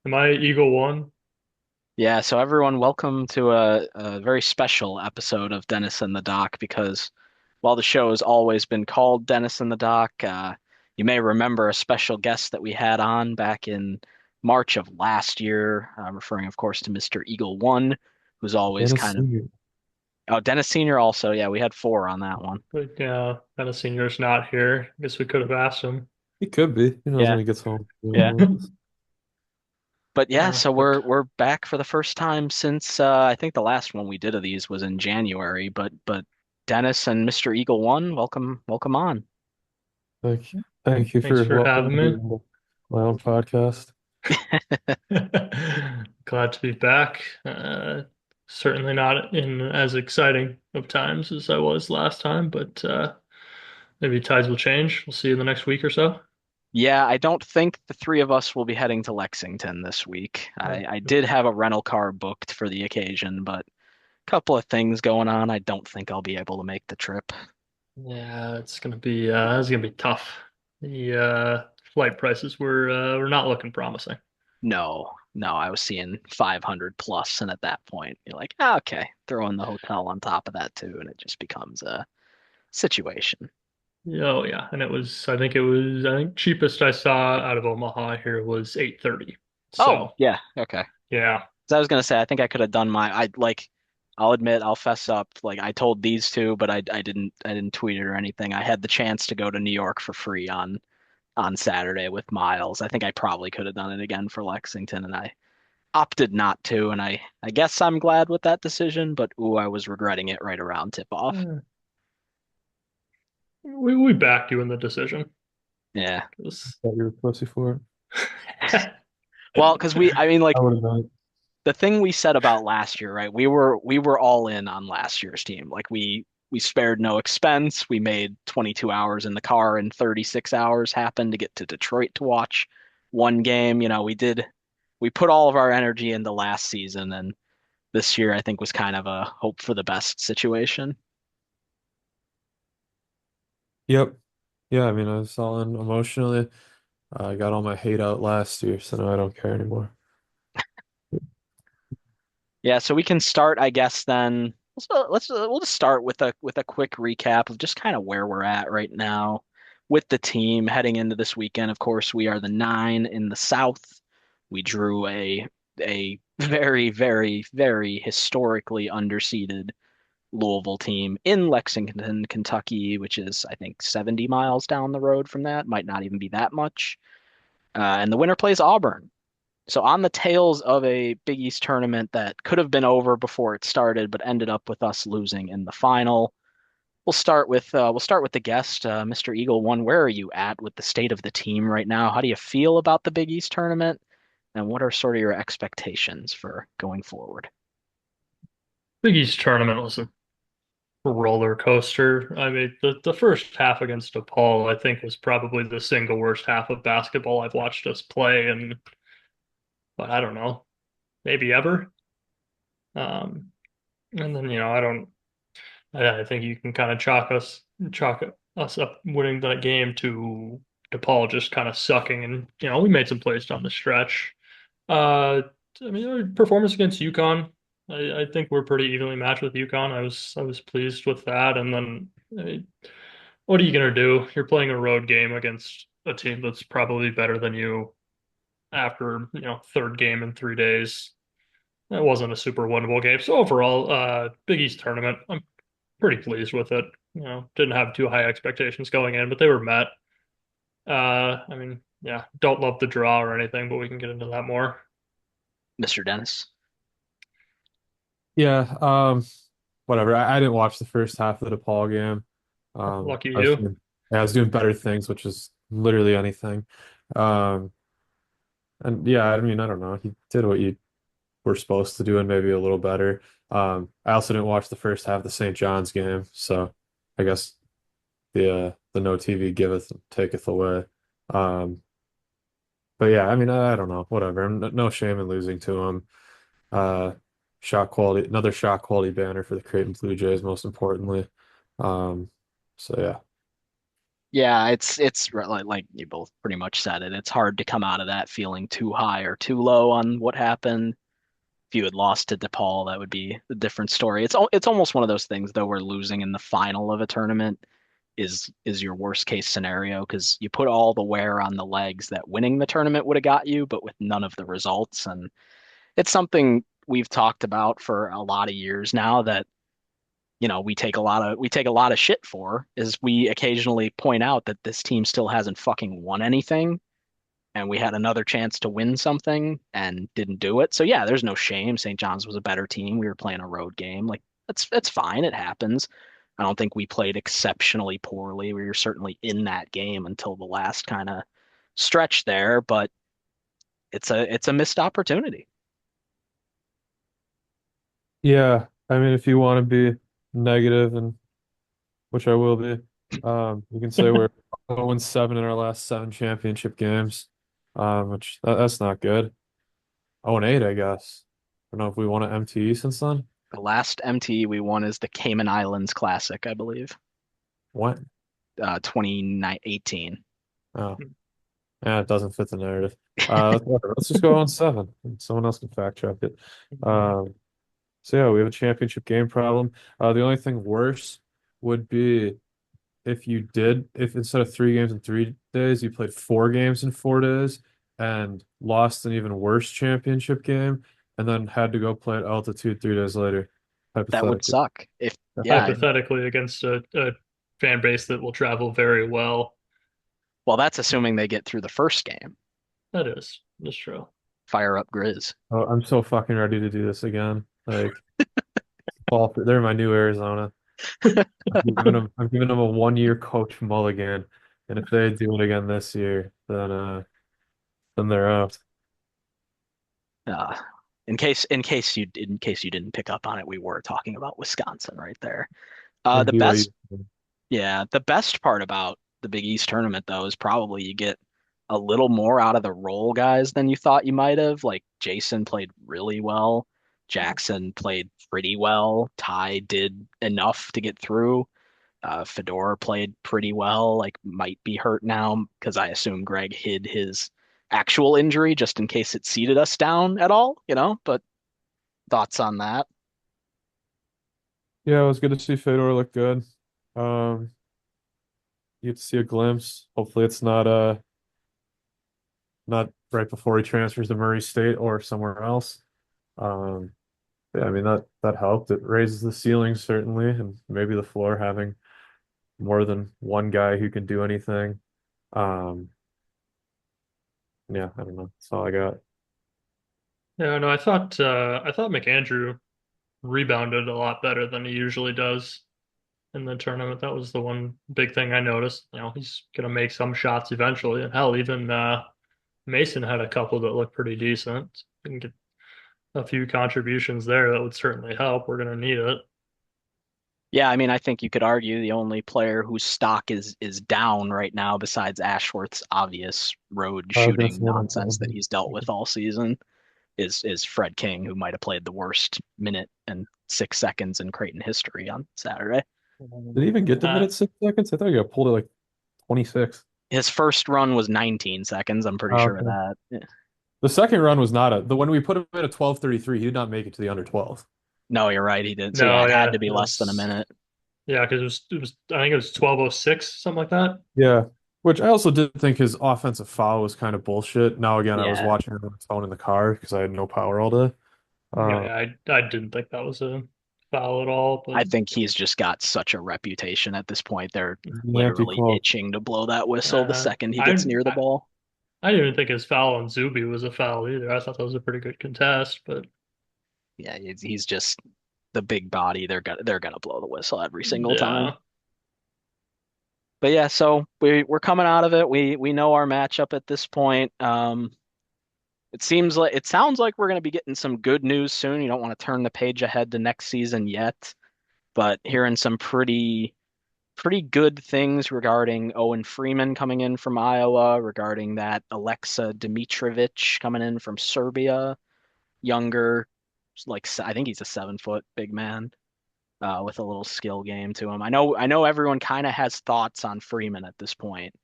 Am I Eagle One? Yeah, so everyone, welcome to a very special episode of Dennis and the Doc because while the show has always been called Dennis and the Doc, you may remember a special guest that we had on back in March of last year, referring, of course, to Mr. Eagle One, who's always Dennis kind of, Senior. oh, Dennis Senior also. Yeah, we had four on that one. But yeah, Dennis Senior's not here. I guess we could have asked him. He could be. Who knows Yeah, when he gets home? yeah. But yeah, so But we're back for the first time since I think the last one we did of these was in January. But Dennis and Mr. Eagle One, welcome on. Thank you thanks for for having welcoming me me. on my own podcast. Glad to be back. Certainly not in as exciting of times as I was last time, but maybe tides will change. We'll see you in the next week or so. Yeah, I don't think the three of us will be heading to Lexington this week. Uh, I did have a rental car booked for the occasion, but a couple of things going on. I don't think I'll be able to make the trip. Yeah, it's gonna be tough. The flight prices were not looking promising. No, no, I was seeing 500 plus, and at that point, you're like, ah, okay, throw in the hotel on top of that too, and it just becomes a situation. Oh yeah, and I think cheapest I saw out of Omaha here was 830. Oh, So yeah, okay. yeah, So I was gonna say, I think I could have done I'll admit, I'll fess up. Like I told these two, but I didn't tweet it or anything. I had the chance to go to New York for free on Saturday with Miles. I think I probably could have done it again for Lexington, and I opted not to. And I guess I'm glad with that decision, but ooh, I was regretting it right around tip off. eh, we backed you in the decision. Yeah. 'Cause- Thought you were a pussy for Well, because I mean, I like would have done the thing we said about last year, right? We were all in on last year's team. Like we spared no expense. We made 22 hours in the car and 36 hours happen to get to Detroit to watch one game. We put all of our energy into last season, and this year I think was kind of a hope for the best situation. it. Yep. Yeah, I mean, I was all in emotionally. I got all my hate out last year, so now I don't care anymore. Yeah, so we can start, I guess, then. We'll just start with a quick recap of just kind of where we're at right now with the team heading into this weekend. Of course, we are the nine in the South. We drew a very, very, very historically underseeded Louisville team in Lexington, Kentucky, which is, I think, 70 miles down the road from that. Might not even be that much. And the winner plays Auburn. So on the tails of a Big East tournament that could have been over before it started, but ended up with us losing in the final. We'll start with the guest, Mr. Eagle One. Where are you at with the state of the team right now? How do you feel about the Big East tournament, and what are sort of your expectations for going forward? Big East tournament was a roller coaster. I mean, the first half against DePaul, I think, was probably the single worst half of basketball I've watched us play, and but I don't know, maybe ever. Um, and then I don't. I think you can kind of chalk us up winning that game to DePaul just kind of sucking, and we made some plays down the stretch. Uh, I mean, our performance against UConn, I think we're pretty evenly matched with UConn. I was pleased with that. And then, I mean, what are you gonna do? You're playing a road game against a team that's probably better than you after third game in 3 days. That wasn't a super winnable game. So overall, Big East tournament, I'm pretty pleased with it. Didn't have too high expectations going in, but they were met. I mean, yeah, don't love the draw or anything, but we can get into that more. Mr. Dennis? Yeah, whatever. I didn't watch the first half of the DePaul game. Lucky I was you. doing, yeah, I was doing better things, which is literally anything. Um, and yeah, I mean, I don't know. He did what you were supposed to do and maybe a little better. I also didn't watch the first half of the St. John's game, so I guess the no TV giveth and taketh away. Um, but yeah, I mean, I don't know, whatever. No shame in losing to him. Uh, Shot quality, another shot quality banner for the Creighton Blue Jays, most importantly. Um, so yeah. Yeah, it's like you both pretty much said it. It's hard to come out of that feeling too high or too low on what happened. If you had lost to DePaul, that would be a different story. It's almost one of those things though, where losing in the final of a tournament is your worst case scenario because you put all the wear on the legs that winning the tournament would have got you, but with none of the results. And it's something we've talked about for a lot of years now that we take a lot of shit for is we occasionally point out that this team still hasn't fucking won anything and we had another chance to win something and didn't do it. So yeah, there's no shame. St. John's was a better team. We were playing a road game. Like that's fine. It happens. I don't think we played exceptionally poorly. We were certainly in that game until the last kind of stretch there, but it's a missed opportunity. Yeah, I mean, if you want to be negative, and which I will be, you can say we're 0-7 in our last seven championship games, which that's not good. 0-8, I guess. I don't know if we won an MTE since then. The last MT we won is the Cayman Islands Classic, I believe, What? 2018. Oh, yeah, it doesn't fit the narrative. Whatever. Let's just go on seven. Someone else can fact check it. Um, so yeah, we have a championship game problem. The only thing worse would be if instead of 3 games in 3 days, you played 4 games in 4 days and lost an even worse championship game, and then had to go play at altitude 3 days later, That would hypothetically. suck. If yeah, Hypothetically, against a fan base that will travel very well. well, that's assuming they get through the first game. That's true. Fire up Grizz. Oh, I'm so fucking ready to do this again. Like, they're my new Arizona. I'm giving them a 1 year coach mulligan, and if they do it again this year, then they're out. Uh, in case you didn't pick up on it, we were talking about Wisconsin right there. And The BYU. best Yeah, the best part about the Big East tournament though is probably you get a little more out of the role guys than you thought you might have. Like Jason played really well. Jackson played pretty well. Ty did enough to get through. Fedor played pretty well. Like might be hurt now because I assume Greg hid his actual injury just in case it seated us down at all. But thoughts on that? Yeah, it was good to see Fedor look good. Um, you get to see a glimpse. Hopefully, it's not right before he transfers to Murray State or somewhere else. Um, yeah, I mean that helped. It raises the ceiling certainly, and maybe the floor having more than one guy who can do anything. Um, yeah, I don't know. That's all I got. Yeah, no, I thought McAndrew rebounded a lot better than he usually does in the tournament. That was the one big thing I noticed. He's gonna make some shots eventually, and hell, even Mason had a couple that looked pretty decent. We can get a few contributions there that would certainly help. We're gonna need it. Yeah, I mean, I think you could argue the only player whose stock is down right now, besides Ashworth's obvious road I was gonna shooting say that. nonsense that he's dealt with all season, is Fred King, who might have played the worst minute and 6 seconds in Creighton history on Saturday. Did he even get to Uh, minute 6 seconds? I thought he got pulled at like 26. His first run was 19 seconds. I'm pretty Oh, sure of okay. that. Yeah. The second run was not the when we put him in a 12:33, he did not make it to the under 12. No, you're right. He did. So yeah, no, it had to yeah, be it less than a was minute. yeah, because it was I think it was 12:06, something like that. Yeah. Which I also did think his offensive foul was kind of bullshit. Now again, I was Yeah. watching it on my phone in the car because I had no power all day. Yeah, Uh, yeah, I didn't think that was a foul at all, but I think he's just got such a reputation at this point. They're the empty literally club. itching to blow that whistle the uh, second he I, gets near the I ball. I didn't even think his foul on Zuby was a foul either. I thought that was a pretty good contest, but Yeah, he's just the big body. They're gonna blow the whistle every single time. yeah. But yeah, so we're coming out of it. We know our matchup at this point. It sounds like we're gonna be getting some good news soon. You don't want to turn the page ahead to next season yet, but hearing some pretty good things regarding Owen Freeman coming in from Iowa, regarding that Alexa Dimitrovic coming in from Serbia, younger, like I think he's a 7 foot big man. with a little skill game to him. I know everyone kind of has thoughts on Freeman at this point,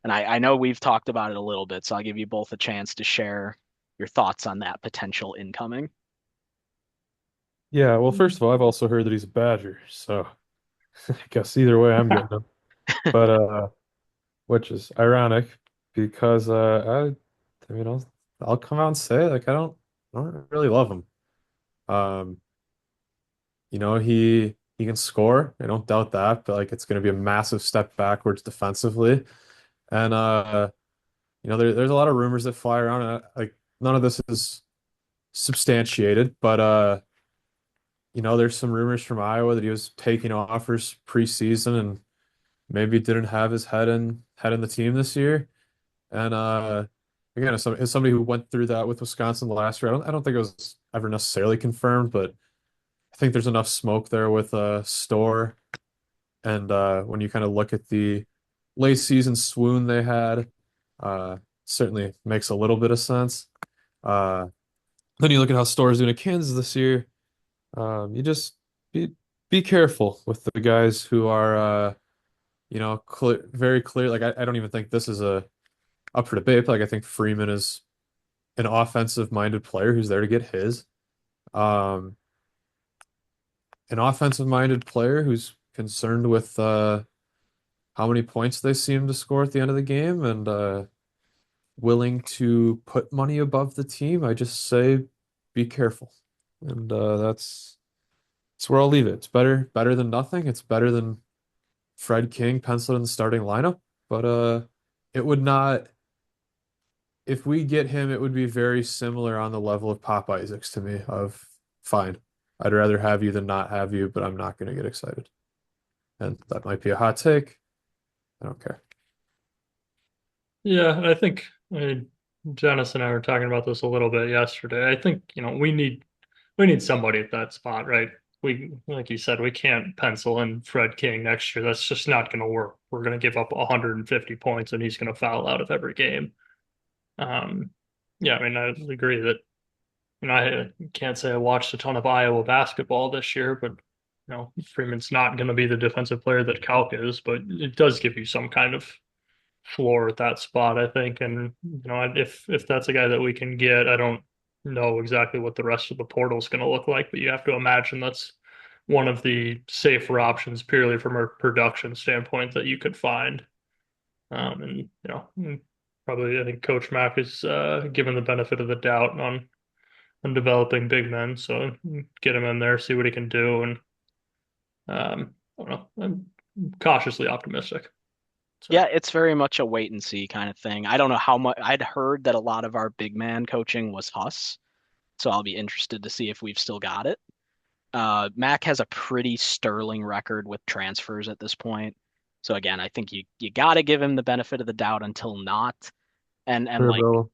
and I know we've talked about it a little bit, so I'll give you both a chance to share your thoughts on that potential incoming. Yeah, well, first of all, I've also heard that he's a Badger, so I guess either way I'm getting him. But which is ironic because I mean I'll come out and say like I don't really love him. Um, he can score, I don't doubt that, but like it's gonna be a massive step backwards defensively. And there's a lot of rumors that fly around. Like none of this is substantiated, but there's some rumors from Iowa that he was taking offers preseason and maybe didn't have his head in the team this year. And again, as somebody who went through that with Wisconsin last year, I don't think it was ever necessarily confirmed, but I think there's enough smoke there with Store. And when you kind of look at the late season swoon they had, certainly makes a little bit of sense. Uh, then you look at how Store's doing at Kansas this year. You just be be careful with the guys who are very clear. Like I don't even think this is a up for debate. But like I think Freeman is an offensive minded player who's there to get his. Um, an offensive minded player who's concerned with how many points they seem to score at the end of the game and willing to put money above the team. I just say be careful. And that's where I'll leave it. It's better than nothing. It's better than Fred King penciled in the starting lineup. But it would not if we get him, it would be very similar on the level of Pop Isaacs to me of fine. I'd rather have you than not have you, but I'm not going to get excited. And that might be a hot take. I don't care. Yeah, I think Janice and I were talking about this a little bit yesterday. I think, we need somebody at that spot, right? We, like you said, we can't pencil in Fred King next year. That's just not going to work. We're going to give up 150 points and he's going to foul out of every game. Um, yeah, I mean, I agree that, I can't say I watched a ton of Iowa basketball this year, but, Freeman's not going to be the defensive player that Calc is, but it does give you some kind of floor at that spot, I think. And if that's a guy that we can get, I don't know exactly what the rest of the portal is going to look like, but you have to imagine that's one of the safer options purely from a production standpoint that you could find. And probably I think Coach Mack is given the benefit of the doubt on developing big men, so get him in there, see what he can do, and I don't know. I'm cautiously optimistic. So. Yeah, it's very much a wait and see kind of thing. I don't know how much I'd heard that a lot of our big man coaching was Huss, so I'll be interested to see if we've still got it. Mac has a pretty sterling record with transfers at this point. So again, I think you got to give him the benefit of the doubt until not. And Sure, like bro.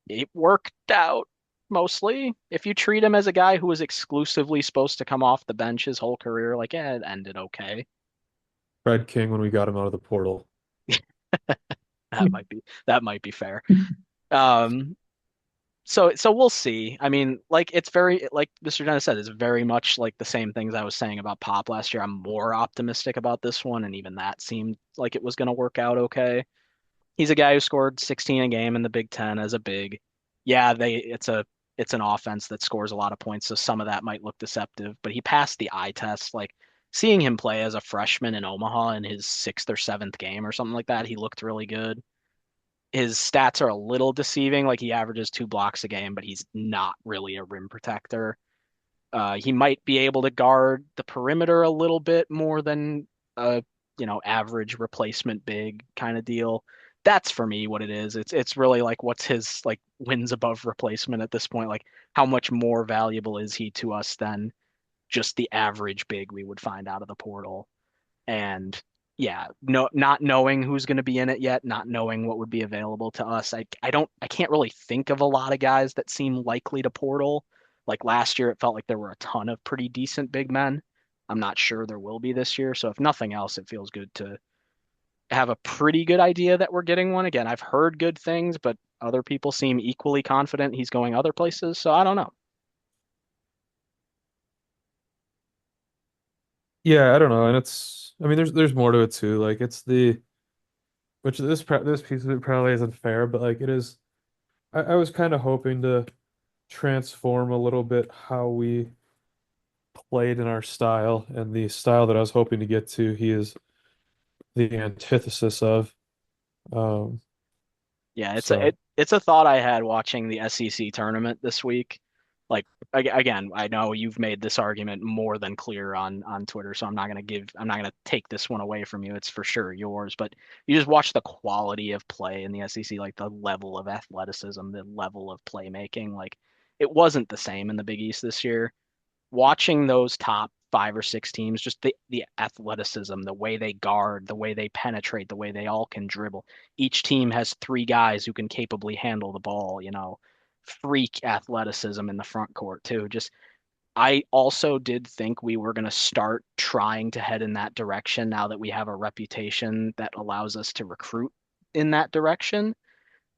it worked out mostly. If you treat him as a guy who was exclusively supposed to come off the bench his whole career, like it ended okay. Fred King when we got him out of the portal. That might be fair. Um, so we'll see. I mean, like it's very like Mr. Dennis said, it's very much like the same things I was saying about Pop last year. I'm more optimistic about this one, and even that seemed like it was going to work out okay. He's a guy who scored 16 a game in the Big Ten as a big. Yeah, it's an offense that scores a lot of points, so some of that might look deceptive, but he passed the eye test. Like seeing him play as a freshman in Omaha in his sixth or seventh game or something like that, he looked really good. His stats are a little deceiving, like he averages 2 blocks a game, but he's not really a rim protector. He might be able to guard the perimeter a little bit more than a average replacement big kind of deal. That's for me what it is. It's really like what's his like wins above replacement at this point? Like how much more valuable is he to us than just the average big we would find out of the portal? And yeah, no, not knowing who's going to be in it yet, not knowing what would be available to us. I can't really think of a lot of guys that seem likely to portal. Like last year, it felt like there were a ton of pretty decent big men. I'm not sure there will be this year. So if nothing else, it feels good to have a pretty good idea that we're getting one. Again, I've heard good things, but other people seem equally confident he's going other places. So I don't know. Yeah, I don't know, and I mean, there's more to it too. Like it's the which this piece of it probably isn't fair, but like it is. I was kind of hoping to transform a little bit how we played in our style, and the style that I was hoping to get to, he is the antithesis of. Um, Yeah, so it's a thought I had watching the SEC tournament this week. Like again, I know you've made this argument more than clear on Twitter, so I'm not gonna take this one away from you. It's for sure yours, but you just watch the quality of play in the SEC, like the level of athleticism, the level of playmaking. Like it wasn't the same in the Big East this year. Watching those top 5 or 6 teams, just the athleticism, the way they guard, the way they penetrate, the way they all can dribble. Each team has 3 guys who can capably handle the ball, freak athleticism in the front court too. Just I also did think we were going to start trying to head in that direction now that we have a reputation that allows us to recruit in that direction,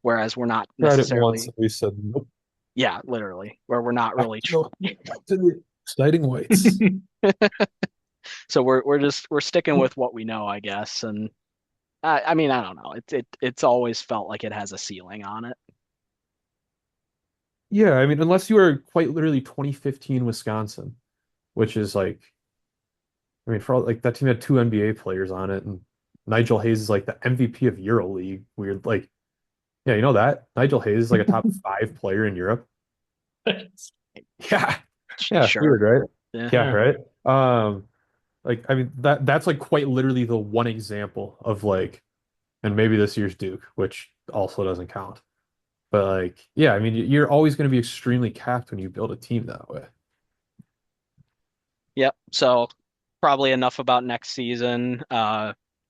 whereas we're not tried it once necessarily, and we said nope. yeah, literally, where we're not Back really to to the exciting whites. So we're sticking with what we know, I guess. And I mean, I don't know. It's always felt like it has a ceiling on it. Yeah, I mean, unless you are quite literally 2015 Wisconsin, which is like, I mean, for all, like that team had 2 NBA players on it, and Nigel Hayes is like the MVP of EuroLeague. Weird, like, yeah, you know that Nigel Hayes is like a top 5 player in Europe. Yeah, yeah, Sure. weird, right? Yeah. Yeah, Yeah. right. Like I mean that's like quite literally the one example of like, and maybe this year's Duke, which also doesn't count. But like, yeah, I mean, you're always going to be extremely capped when you build a team that way. Yep. So probably enough about next season.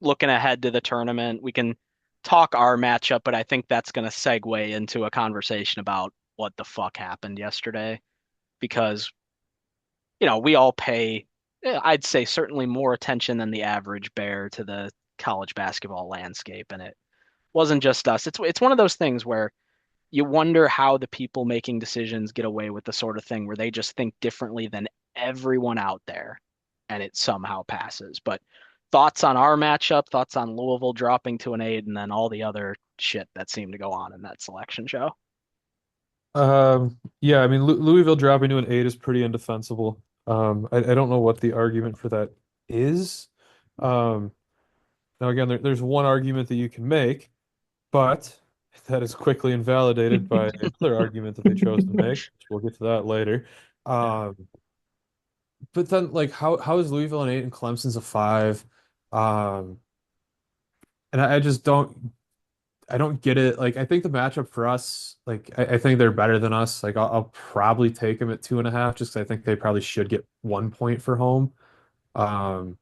Looking ahead to the tournament, we can talk our matchup, but I think that's going to segue into a conversation about what the fuck happened yesterday because, we all pay, I'd say certainly more attention than the average bear to the college basketball landscape, and it wasn't just us. It's one of those things where you wonder how the people making decisions get away with the sort of thing where they just think differently than everyone out there and it somehow passes. But thoughts on our matchup, thoughts on Louisville dropping to an 8, and then all the other shit that seemed to go on in that selection show. Yeah, I mean, Louisville dropping to an 8 is pretty indefensible. I don't know what the argument for that is. Um, Now again, there's one argument that you can make, but that is quickly invalidated by another argument that they chose to make, which we'll get to that later. Um, but then like how is Louisville an 8 and Clemson's a 5? Um, and I just don't get it. Like I think the matchup for us, like I think they're better than us. Like I'll probably take them at 2.5, just 'cause I think they probably should get 1 point for home. Um,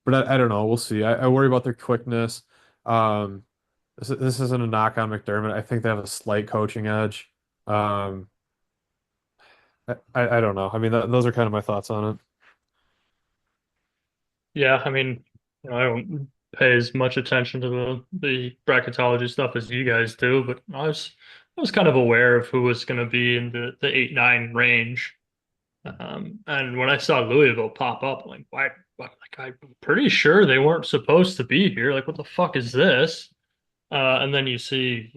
but I don't know. We'll see. I worry about their quickness. Um, this isn't a knock on McDermott. I think they have a slight coaching edge. Um, I don't know. I mean, those are kind of my thoughts on it. Yeah, I mean, I don't pay as much attention to the bracketology stuff as you guys do, but I was kind of aware of who was going to be in the 8-9 range. And when I saw Louisville pop up, I'm like, why? Like, I'm pretty sure they weren't supposed to be here. Like, what the fuck is this? And then you see,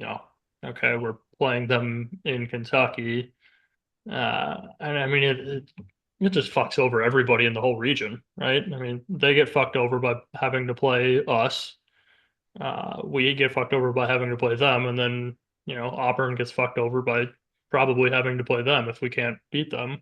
okay, we're playing them in Kentucky. And I mean, it just fucks over everybody in the whole region, right? I mean, they get fucked over by having to play us. We get fucked over by having to play them, and then Auburn gets fucked over by probably having to play them if we can't beat them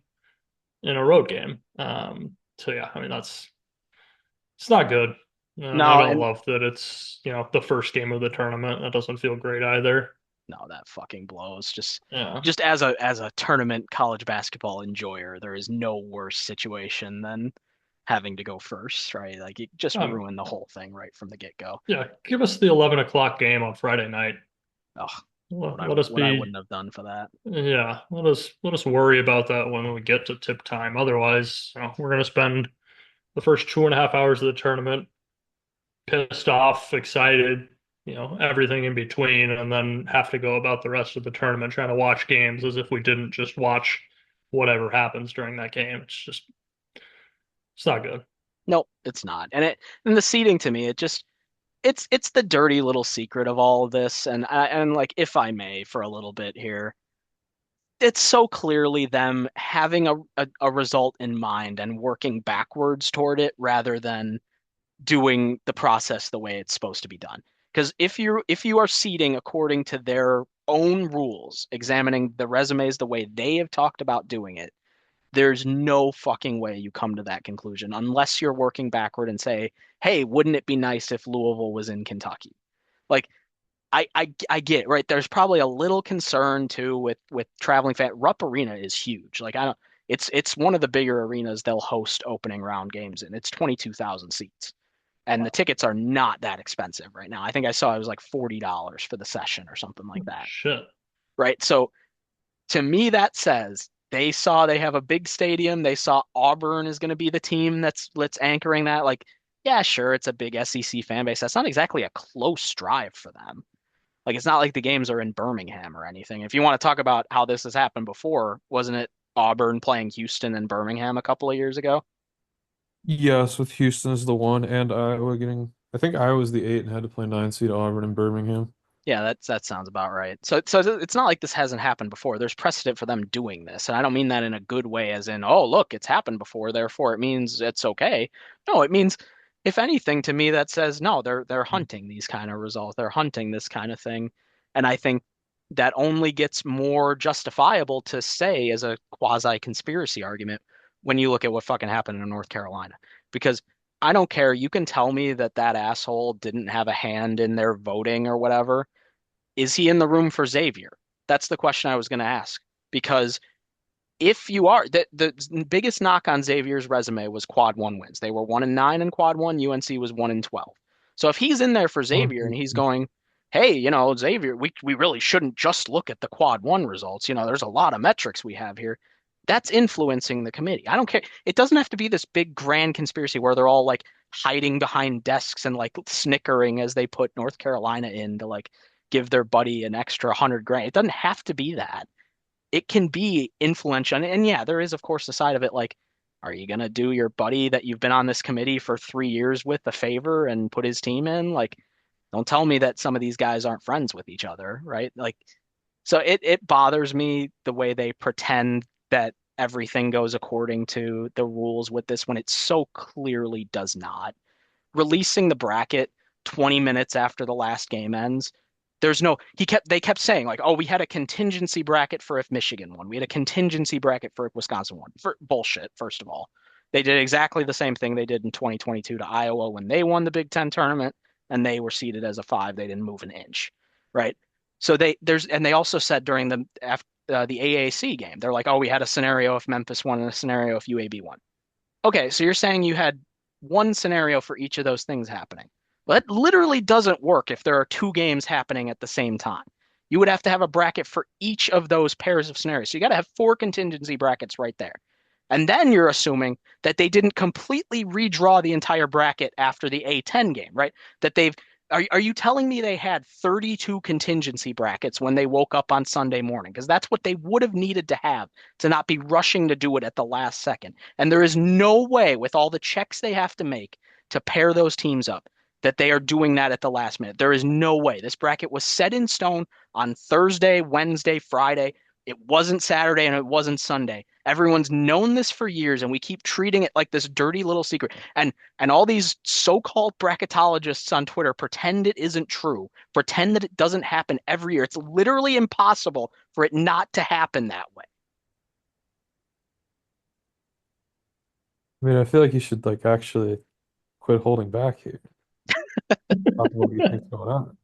in a road game. So yeah, I mean it's not good. And I No, don't and love that it's the first game of the tournament. That doesn't feel great either. no, that fucking blows. Yeah. Just as a tournament college basketball enjoyer, there is no worse situation than having to go first, right? Like it just Um, ruined the whole thing right from the get-go. yeah, give us the 11 o'clock game on Friday night. Oh, Let us what I be, wouldn't have done for that. yeah, let us worry about that when we get to tip time. Otherwise, we're gonna spend the first 2.5 hours of the tournament pissed off, excited, everything in between, and then have to go about the rest of the tournament trying to watch games as if we didn't just watch whatever happens during that game. It's just It's not good. Nope, it's not. And the seating to me, it's the dirty little secret of all of this. And like if I may for a little bit here, it's so clearly them having a result in mind and working backwards toward it rather than doing the process the way it's supposed to be done. Because if you are seating according to their own rules, examining the resumes the way they have talked about doing it, there's no fucking way you come to that conclusion unless you're working backward and say, hey, wouldn't it be nice if Louisville was in Kentucky? Like I get it, right? There's probably a little concern too with traveling fan. Rupp Arena is huge. Like I don't it's one of the bigger arenas they'll host opening round games in. It's 22,000 seats. And the tickets are not that expensive right now. I think I saw it was like $40 for the session or something like that. Shit. Right? So to me that says they saw they have a big stadium. They saw Auburn is going to be the team that's anchoring that. Like, yeah, sure, it's a big SEC fan base. That's not exactly a close drive for them. Like it's not like the games are in Birmingham or anything. If you want to talk about how this has happened before, wasn't it Auburn playing Houston and Birmingham a couple of years ago? Yes, with Houston as the one and Iowa getting, I think Iowa was the eight and had to play nine seed Auburn and Birmingham. Yeah, that sounds about right. So it's not like this hasn't happened before. There's precedent for them doing this, and I don't mean that in a good way, as in, oh, look, it's happened before, therefore it means it's okay. No, it means, if anything, to me that says no, they're hunting these kind of results. They're hunting this kind of thing, and I think that only gets more justifiable to say as a quasi conspiracy argument when you look at what fucking happened in North Carolina, because I don't care. You can tell me that that asshole didn't have a hand in their voting or whatever. Is he in the room for Xavier? That's the question I was going to ask. Because if you are, the biggest knock on Xavier's resume was quad one wins. They were 1-9 in quad one. UNC was 1-12. So if he's in there for Xavier and he's going, hey, Xavier, we really shouldn't just look at the quad one results. There's a lot of metrics we have here. That's influencing the committee. I don't care. It doesn't have to be this big grand conspiracy where they're all like hiding behind desks and like snickering as they put North Carolina in to like give their buddy an extra 100 grand. It doesn't have to be that. It can be influential. And yeah, there is, of course, the side of it like, are you going to do your buddy that you've been on this committee for 3 years with a favor and put his team in? Like, don't tell me that some of these guys aren't friends with each other, right? Like, so it bothers me the way they pretend that everything goes according to the rules with this when it so clearly does not. Releasing the bracket 20 minutes after the last game ends, there's no they kept saying like, oh, we had a contingency bracket for if Michigan won. We had a contingency bracket for if Wisconsin won. For bullshit, first of all. They did exactly the same thing they did in 2022 to Iowa when they won the Big Ten tournament and they were seeded as a five. They didn't move an inch, right? So they also said during the AAC game, they're like, oh, we had a scenario if Memphis won and a scenario if UAB won. Okay, so you're saying you had one scenario for each of those things happening. Well, that literally doesn't work if there are two games happening at the same time. You would have to have a bracket for each of those pairs of scenarios. So you got to have four contingency brackets right there. And then you're assuming that they didn't completely redraw the entire bracket after the A10 game, right? That they've are you telling me they had 32 contingency brackets when they woke up on Sunday morning? Because that's what they would have needed to have to not be rushing to do it at the last second. And there is no way, with all the checks they have to make to pair those teams up, that they are doing that at the last minute. There is no way. This bracket was set in stone on Thursday, Wednesday, Friday. It wasn't Saturday and it wasn't Sunday. Everyone's known this for years, and we keep treating it like this dirty little secret. And all these so-called bracketologists on Twitter pretend it isn't true, pretend that it doesn't happen every year. It's literally impossible for it not to happen that way. I mean, I feel like you should like actually quit holding back here. Talk about what you think's going on.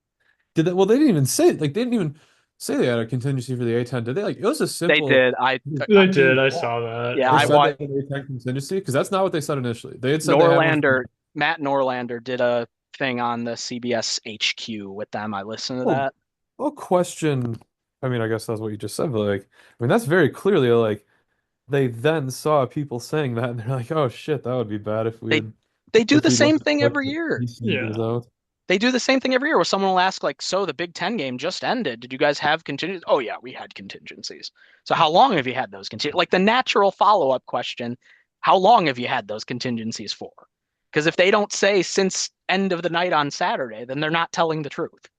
Did they? Well, they didn't even say like they didn't even say they had a contingency for the A10. Did they? Like it was a They simple. did. They did. I saw that. Yeah, They I said they watched had an A10 contingency because that's not what they said initially. They had said they had one. Norlander, Matt Norlander did a thing on the CBS HQ with them. I listened to Well, that. well, question. I mean, I guess that's what you just said, but like, I mean, that's very clearly like they then saw people saying that and they're like, oh shit, that would be bad They they do if the we same looked thing at every the year. PC Yeah. result. They do the same thing every year where someone will ask, like, so the Big Ten game just ended. Did you guys have contingencies? Oh, yeah, we had contingencies. So how long have you had those contingencies? Like the natural follow-up question How long have you had those contingencies for? Because if they don't say since end of the night on Saturday, then they're not telling the truth.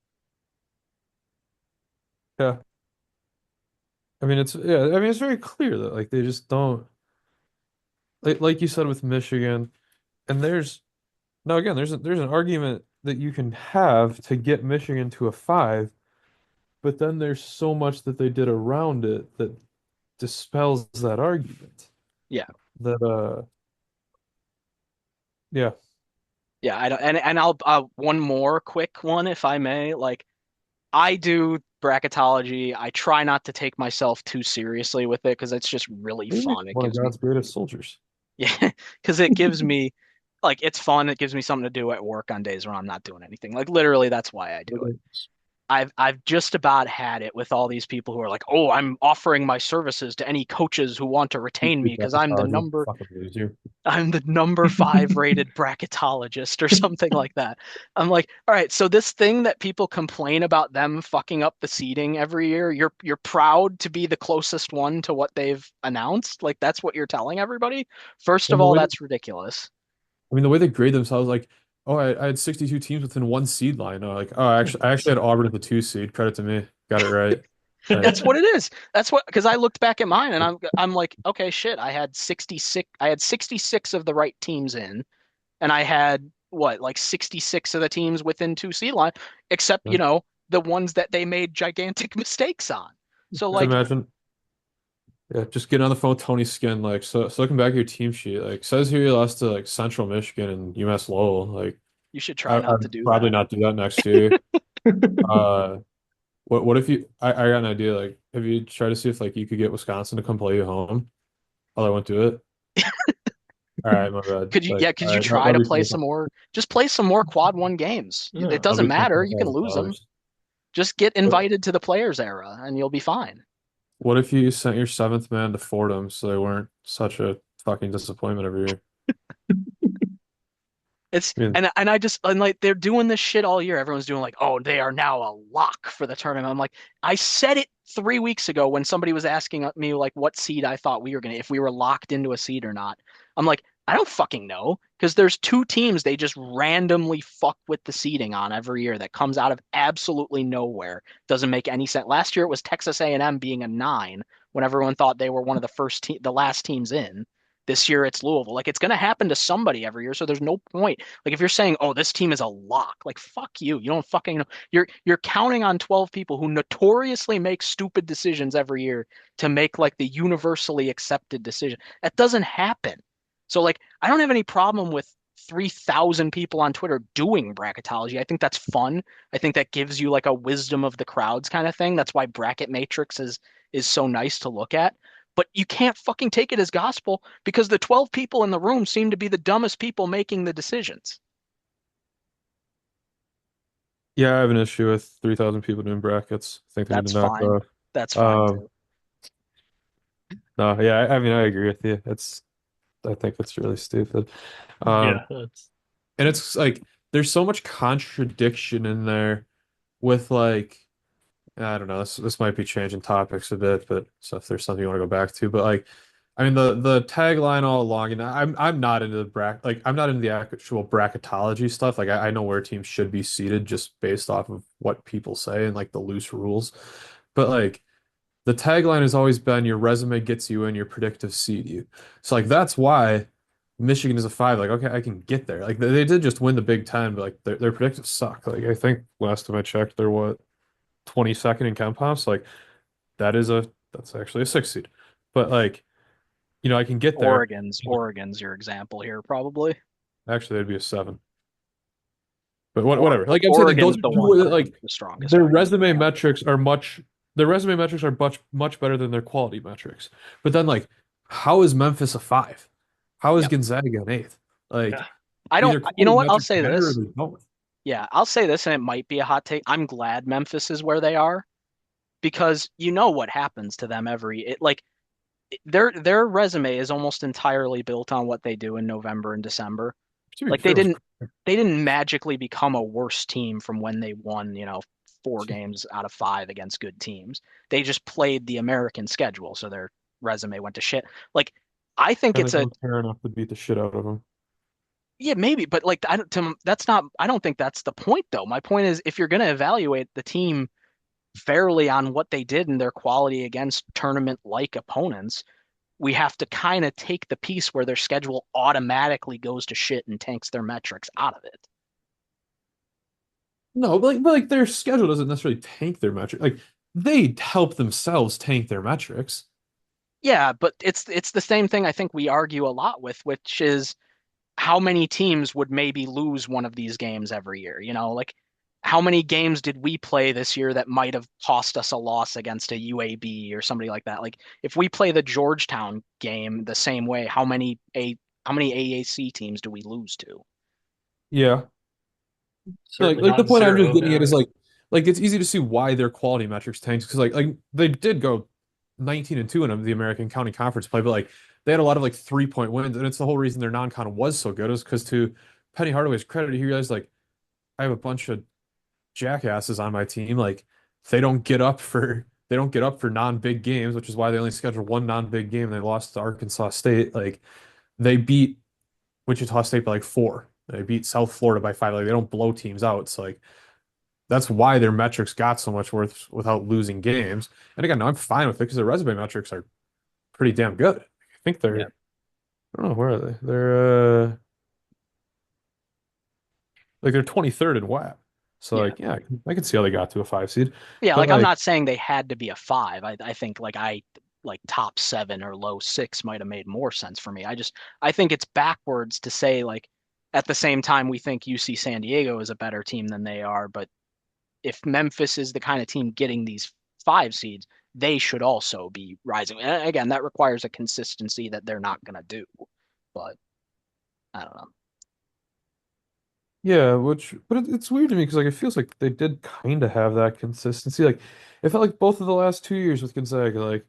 Yeah. I mean, yeah, I mean, it's very clear that like they just don't like you said with Michigan, and now again, there's an argument that you can have to get Michigan to a five, but then there's so much that they did around it that dispels that argument. Yeah. That yeah. Yeah, I don't, and I'll one more quick one if I may. Like I do bracketology. I try not to take myself too seriously with it because it's just really Maybe fun. It one of gives me God's greatest soldiers. yeah, because it gives me like it's fun. It gives me something to do at work on days when I'm not doing anything. Like literally, that's why I do it. I've just about had it with all these people who are like, "Oh, I'm offering my services to any coaches who want to retain me because Fucking loser. I'm the number five rated bracketologist or something like that." I'm like, all right, so this thing that people complain about them fucking up the seeding every year, you're proud to be the closest one to what they've announced? Like that's what you're telling everybody? First of And the all, way that's ridiculous. I mean, the way they grade themselves, like, oh, I had 62 teams within one seed line. Oh, like, oh, I actually had Auburn at the two seed. Credit to me. Got it right. Like, That's what it is. That's what because I looked back at mine and I'm like, okay, shit, I had 66 of the right teams in and I had what, like 66 of the teams within two seed line, except, yeah. the ones that they made gigantic mistakes on. So Just like imagine, yeah, just getting on the phone with Tony Skin, like, so looking back at your team sheet, like, says here you lost to like Central Michigan and UMass Lowell. Like, you should try not to I'd do probably that. not do that next year. Uh, what if I got an idea? Like, have you tried to see if like you could get Wisconsin to come play you home? Oh, I won't do it. All right, my bad. Like, Could all you right, try that'll to be play 25. some more, just play some more quad one games. It Yeah. That'll doesn't be matter. You can lose them. $25,000. Just get invited to the players era and you'll be fine. What if you sent your seventh man to Fordham so they weren't such a fucking disappointment every year? It's I mean, and I just and like they're doing this shit all year. Everyone's doing like, oh, they are now a lock for the tournament. I'm like, I said it 3 weeks ago when somebody was asking me like what seed I thought we were gonna if we were locked into a seed or not. I'm like, I don't fucking know because there's two teams they just randomly fuck with the seeding on every year that comes out of absolutely nowhere. Doesn't make any sense. Last year it was Texas A&M being a nine when everyone thought they were one of the last teams in. This year it's Louisville. Like it's going to happen to somebody every year, so there's no point. Like if you're saying, "Oh, this team is a lock," like fuck you. You don't fucking know. You're counting on 12 people who notoriously make stupid decisions every year to make like the universally accepted decision. That doesn't happen. So like I don't have any problem with 3,000 people on Twitter doing bracketology. I think that's fun. I think that gives you like a wisdom of the crowds kind of thing. That's why bracket matrix is so nice to look at. But you can't fucking take it as gospel because the 12 people in the room seem to be the dumbest people making the decisions. yeah, I have an issue with 3,000 people doing brackets. I think they need to That's knock fine. off. That's fine Um, too. no, yeah, I mean, I agree with you. I think it's really stupid. Um, Yeah, that's and it's like there's so much contradiction in there with like I don't know. This might be changing topics a bit, but so if there's something you want to go back to, but like, I mean the tagline all along, and I'm not into the I'm not into the actual bracketology stuff. Like I know where teams should be seated just based off of what people say and like the loose rules, but like the tagline has always been your resume gets you in, your predictive seed you. So like that's why Michigan is a five. Like okay, I can get there. Like they did just win the Big Ten, but like their predictive suck. Like I think last time I checked, they're what 22nd in Ken Pops. Like that's actually a six seed. But like, I can get there. Oregon's your example here, probably. Actually, it'd be a seven. But whatever. Like I'm saying, like those Oregon's are the one two with like the strongest their argument. resume Yeah. metrics are much their resume metrics are much better than their quality metrics. But then like, how is Memphis a five? How is Yep. Gonzaga an eighth? yeah. Like I don't, either you know quality what? I'll metrics say matter or this. they don't. Yeah, I'll say this, and it might be a hot take. I'm glad Memphis is where they are because you know what happens to them their resume is almost entirely built on what they do in November and December. To be Like fair, they didn't magically become a worse team from when they won, 4 games out of 5 against good teams. They just played the American schedule, so their resume went to shit. Like I think and they it's a don't care enough to beat the shit out of them. yeah, maybe, but like I don't that's not I don't think that's the point though. My point is if you're going to evaluate the team fairly on what they did and their quality against tournament-like opponents, we have to kind of take the piece where their schedule automatically goes to shit and tanks their metrics out of it. No, but like their schedule doesn't necessarily tank their metric. Like they help themselves tank their metrics. Yeah, but it's the same thing I think we argue a lot with, which is how many teams would maybe lose one of these games every year? You know, like how many games did we play this year that might have cost us a loss against a UAB or somebody like that? Like if we play the Georgetown game the same way, how many AAC teams do we lose to? Yeah. Like Certainly like the not point I'm just zero. getting at Yeah. is like it's easy to see why their quality metrics tanked because like they did go 19-2 in the American County Conference play, but like they had a lot of like 3-point wins, and it's the whole reason their non-con was so good is because to Penny Hardaway's credit, he realized like I have a bunch of jackasses on my team. Like they don't get up for non-big games, which is why they only scheduled one non-big game. They lost to Arkansas State. Like they beat Wichita State by like four. They beat South Florida by five. Like they don't blow teams out. So like that's why their metrics got so much worth without losing games. And again, no, I'm fine with it because their resume metrics are pretty damn good. I think Yeah. I don't know, where are they? They're like they're 23rd in WAP. So Yeah. like yeah, I can see how they got to a five seed. Yeah, But like I'm like not saying they had to be a five. I think like top seven or low six might have made more sense for me. I think it's backwards to say like at the same time we think UC San Diego is a better team than they are, but if Memphis is the kind of team getting these five seeds, they should also be rising. And again, that requires a consistency that they're not going to do. But I don't know. yeah, but it's weird to me because like it feels like they did kind of have that consistency. Like it felt like both of the last 2 years with Gonzaga, like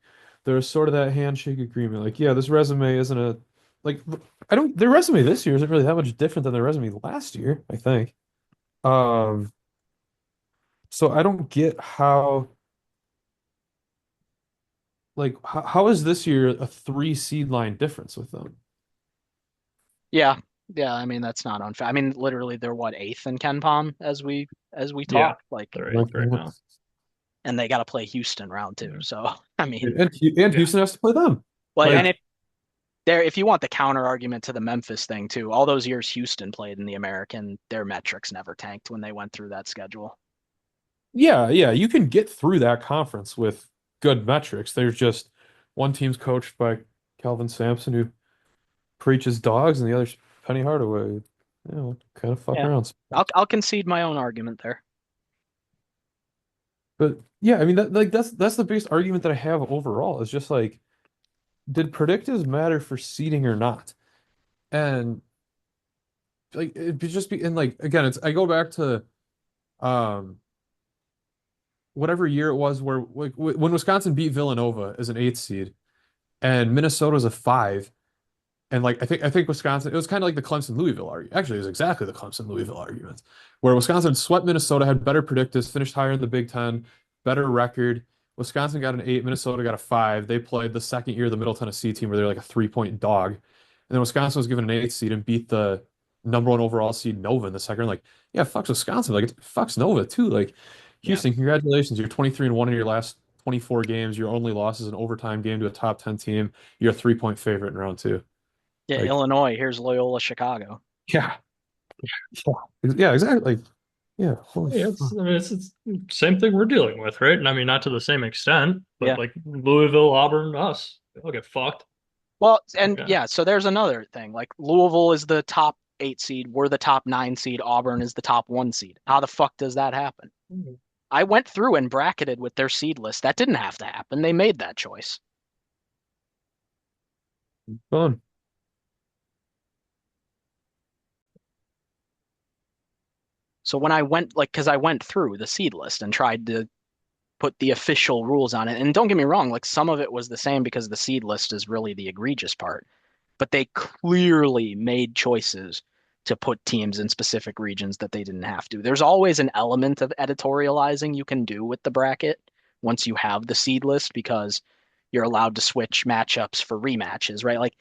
there was sort of that handshake agreement. Like, yeah, this resume isn't a like I don't their resume this year isn't really that much different than their resume last year, I think. Um, so I don't get how is this year a three seed line difference with them? Yeah, yeah. I mean that's not unfair. I mean literally they're what eighth in Ken Palm as we Yeah. talk. Like, They're Like, eighth right now. and they got to play Houston round two. Yeah. So I mean, and Yeah. Houston has to play them. well, and Like, if you want the counter argument to the Memphis thing too, all those years Houston played in the American, their metrics never tanked when they went through that schedule. yeah, you can get through that conference with good metrics. There's just one team's coached by Calvin Sampson who preaches dogs, and the other's Penny Hardaway. Kind of fuck Yeah, around. I'll concede my own argument there. But yeah, I mean that's the biggest argument that I have overall is just like, did predictives matter for seeding or not? And like it just be and like again, it's I go back to um whatever year it was where like when Wisconsin beat Villanova as an eighth seed and Minnesota was a five. And like I think Wisconsin, it was kind of like the Clemson Louisville argument. Actually, it was exactly the Clemson Louisville argument, where Wisconsin swept Minnesota, had better predictors, finished higher in the Big Ten, better record. Wisconsin got an eight, Minnesota got a five. They played the second year of the Middle Tennessee team where they're like a 3-point dog. And then Wisconsin was given an eighth seed and beat the number one overall seed Nova in the second. Like, yeah, fucks Wisconsin. Like it fucks Nova too. Like Yeah. Houston, congratulations. You're 23-1 in your last 24 games. Your only loss is an overtime game to a top 10 team. You're a 3-point favorite in round two. Yeah, Like, Illinois, here's Loyola Chicago. yeah, yeah, exactly. Like, yeah, holy Yeah, fuck. I mean, it's same thing we're dealing with, right? And I mean, not to the same extent, but Yeah. like Louisville, Auburn, us, they'll get fucked. Well, and Okay. yeah, so there's another thing. Like Louisville is the top eight seed, we're the top nine seed, Auburn is the top one seed. How the fuck does that happen? I went through and bracketed with their seed list. That didn't have to happen. They made that choice. Fun. So when I went, like, because I went through the seed list and tried to put the official rules on it, and don't get me wrong, like some of it was the same because the seed list is really the egregious part, but they clearly made choices to put teams in specific regions that they didn't have to. There's always an element of editorializing you can do with the bracket once you have the seed list because you're allowed to switch matchups for rematches, right? Like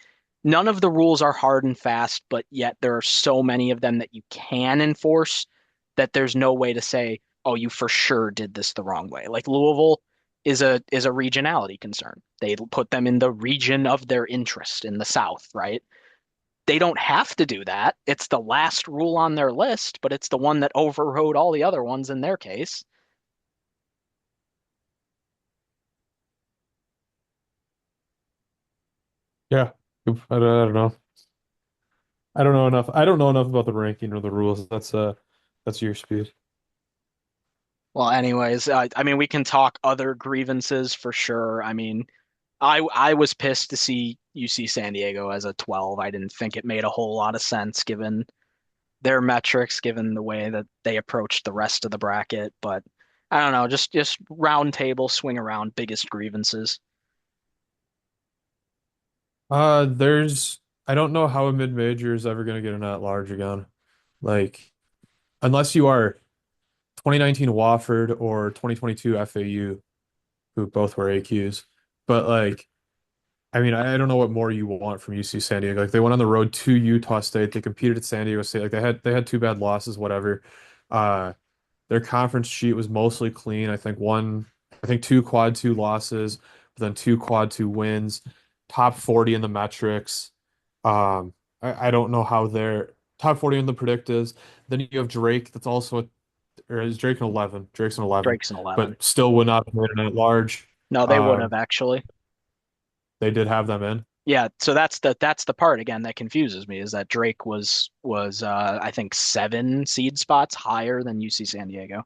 none of the rules are hard and fast, but yet there are so many of them that you can enforce that there's no way to say, oh, you for sure did this the wrong way. Like Louisville is a regionality concern. They put them in the region of their interest in the South, right? They don't have to do that. It's the last rule on their list, but it's the one that overrode all the other ones in their case. Yeah. I don't know. I don't know enough. I don't know enough about the ranking or the rules. That's your speed. Well, anyways, I mean, we can talk other grievances for sure. I mean, I was pissed to see UC San Diego as a 12. I didn't think it made a whole lot of sense given their metrics, given the way that they approached the rest of the bracket. But I don't know, just round table, swing around, biggest grievances. There's I don't know how a mid-major is ever gonna get an at-large again. Like, unless you are 2019 Wofford or 2022 FAU, who both were AQs. But like, I mean, I don't know what more you want from UC San Diego. Like, they went on the road to Utah State. They competed at San Diego State. Like, they had two bad losses, whatever. Uh, their conference sheet was mostly clean. I think two quad two losses, but then two quad two wins, top 40 in the metrics. I don't know how they're top 40 in the predictives. Then you have Drake, that's also, or is Drake an 11? Drake's an 11, Drake's an 11. but still would not have made it at large. No, they would have Um, actually. they did have them in. Yeah, so that's the part again that confuses me is that Drake was I think 7 seed spots higher than UC San Diego.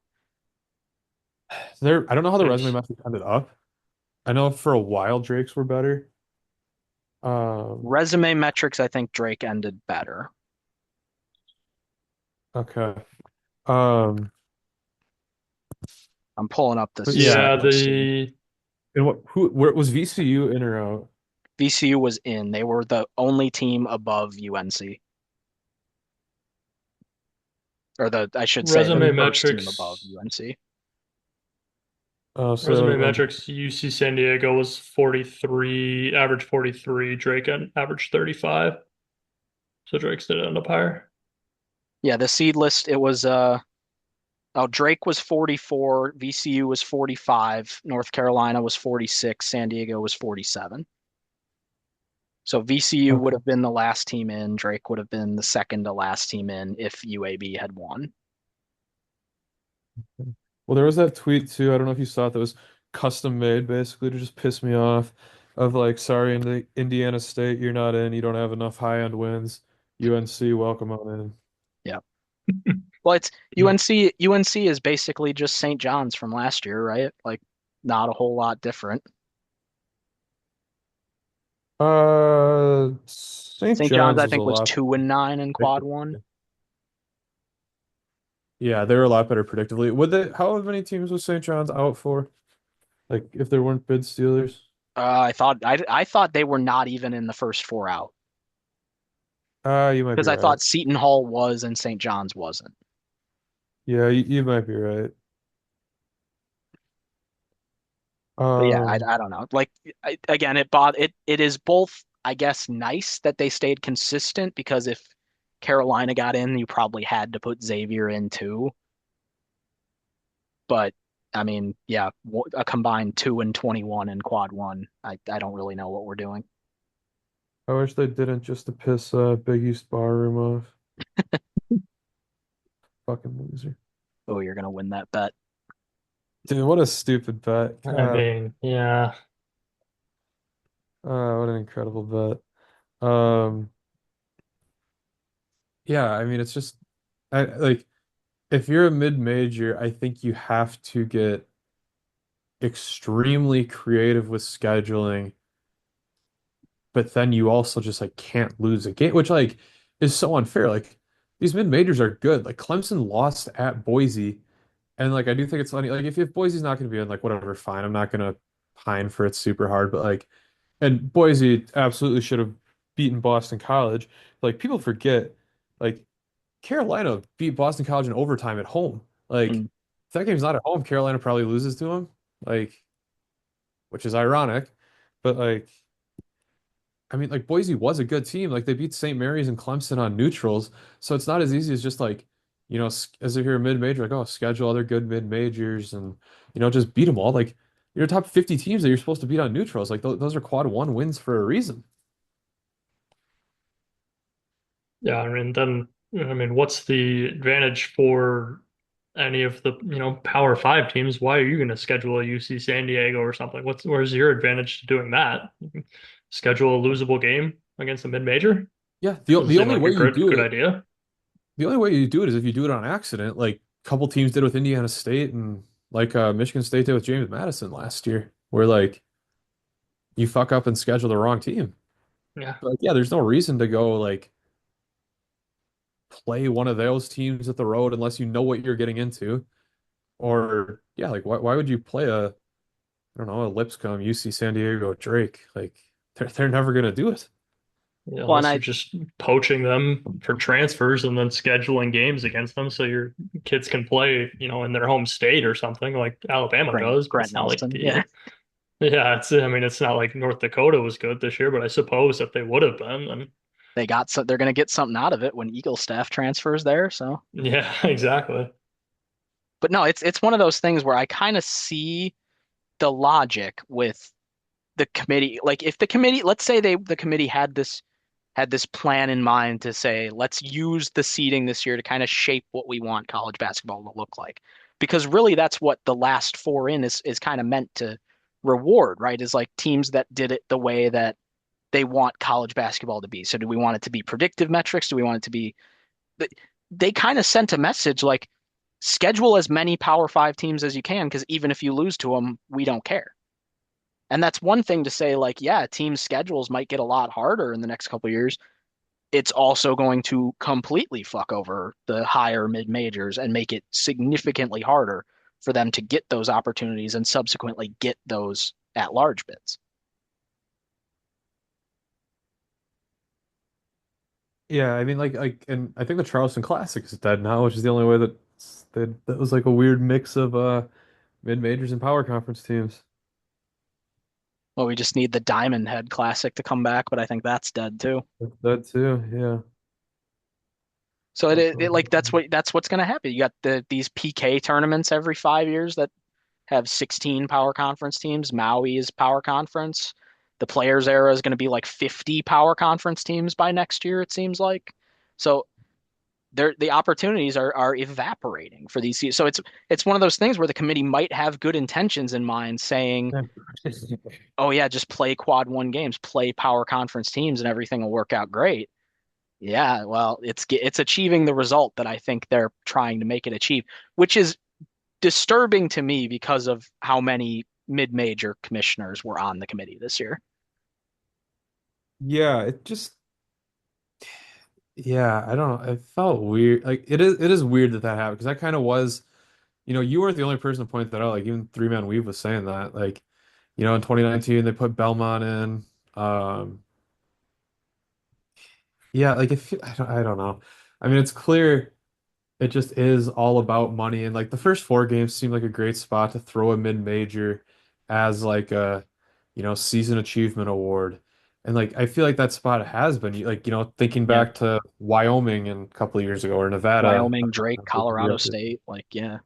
I don't know how the resume It's metrics ended up. I know for a while Drake's were better. Um, Resume metrics, I think Drake ended better. okay. Um, I'm pulling up this but yeah, yeah, CLSC. the and where was VCU in or out? VCU was in. They were the only team above UNC, or I should say the resume And first team above metrics UNC. resume so metrics UC San Diego was 43, average 43, Drake and average 35. So Drake's did end up higher. Yeah, the seed list it was oh, Drake was 44, VCU was 45, North Carolina was 46, San Diego was 47. So VCU would okay. have been the last team in, Drake would have been the second to last team in if UAB had won. Well, there was that tweet too. I don't know if you saw it. That was custom made basically to just piss me off. Of like, sorry, Indiana State, you're not in. You don't have enough high-end wins. UNC, welcome on in. Yeah. Well, it's UNC. UNC is basically just St. John's from last year, right? Like, not a whole lot different. St. St. John's, John's I was a think, was lot 2-9 in quad better. one. Yeah, they were a lot better predictably. How many teams was St. John's out for? Like, if there weren't bid stealers? I thought they were not even in the first 4 out You might be because I right. thought Seton Hall was and St. John's wasn't. Yeah, you might be right. But yeah, Um, I don't know. Like again, it is both, I guess, nice that they stayed consistent because if Carolina got in, you probably had to put Xavier in too. But I mean, yeah, a combined 2 and 21 in quad one. I don't really know what we're doing. I wish they didn't just to piss Big East Barroom off. Fucking loser. Oh, you're gonna win that bet. Dude, what a stupid bet. I God, mean, yeah. what an incredible bet. Yeah, I mean, it's just, I like, if you're a mid-major, I think you have to get extremely creative with scheduling, but then you also just like can't lose a game, which like is so unfair. Like, these mid-majors are good. Like, Clemson lost at Boise. And like I do think it's funny. Like if Boise's not going to be in, like whatever, fine. I'm not going to pine for it super hard. But like, and Boise absolutely should have beaten Boston College. Like people forget, like Carolina beat Boston College in overtime at home. Like Mm. if that game's not at home, Carolina probably loses to them. Like, which is ironic. But like, I mean, like Boise was a good team. Like they beat St. Mary's and Clemson on neutrals. So it's not as easy as just like, as if you're a mid-major, like, oh, schedule other good mid-majors and, just beat them all. Like your top 50 teams that you're supposed to beat on neutrals. Like those are quad one wins for a reason. Yeah, I mean, then, I mean, what's the advantage for any of the, Power Five teams? Why are you going to schedule a UC San Diego or something? Where's your advantage to doing that? Schedule a losable game against a mid-major? Yeah, Doesn't the seem only like a way you do good it, idea. the only way you do it is if you do it on accident, like a couple teams did with Indiana State and like Michigan State did with James Madison last year, where like you fuck up and schedule the wrong team. Yeah. But, like, yeah, there's no reason to go like play one of those teams at the road unless you know what you're getting into. Or yeah, like why would you play I don't know, a Lipscomb, UC San Diego, Drake? Like they're never gonna do it. Yeah, Well, and unless you're just poaching them for transfers and then scheduling games against them so your kids can play, in their home state or something like Alabama does, but Grant it's not like Nelson. Yeah, yeah, I mean, it's not like North Dakota was good this year, but I suppose if they would have been, then they're going to get something out of it when Eagle staff transfers there. So, yeah, exactly. but no, it's one of those things where I kind of see the logic with the committee. Like if the committee, let's say the committee had this plan in mind to say, let's use the seeding this year to kind of shape what we want college basketball to look like. Because really that's what the last four in is kind of meant to reward, right? Is like teams that did it the way that they want college basketball to be. So do we want it to be predictive metrics? Do we want it to be they kind of sent a message like schedule as many Power Five teams as you can because even if you lose to them, we don't care. And that's one thing to say, like, yeah, team schedules might get a lot harder in the next couple of years. It's also going to completely fuck over the higher mid majors and make it significantly harder for them to get those opportunities and subsequently get those at large bids. Yeah, I mean and I think the Charleston Classic is dead now, which is the only way that was like a weird mix of mid majors and power conference teams. Well, we just need the Diamond Head Classic to come back, but I think that's dead too. That too, yeah. So it Definitely. like that's what's going to happen. You got these PK tournaments every 5 years that have 16 power conference teams. Maui is power conference. The players era is going to be like 50 power conference teams by next year, it seems like. So the opportunities are evaporating for these. So it's one of those things where the committee might have good intentions in mind, saying, "Oh yeah, just play quad one games, play power conference teams, and everything will work out great." Yeah, well, it's achieving the result that I think they're trying to make it achieve, which is disturbing to me because of how many mid-major commissioners were on the committee this year. Yeah, yeah, I don't know. It felt weird. Like it is weird that happened because I kind of was, you weren't the only person to point that out. Like even Three Man Weave was saying that. Like, in 2019 they put Belmont in. Yeah, like if I don't know. I mean, it's clear it just is all about money and like the first four games seemed like a great spot to throw a mid-major as like a, season achievement award. And like I feel like that spot has been like, thinking Yeah. back to Wyoming and a couple of years ago or Nevada. Wyoming, Drake, The year Colorado after. State, like yeah.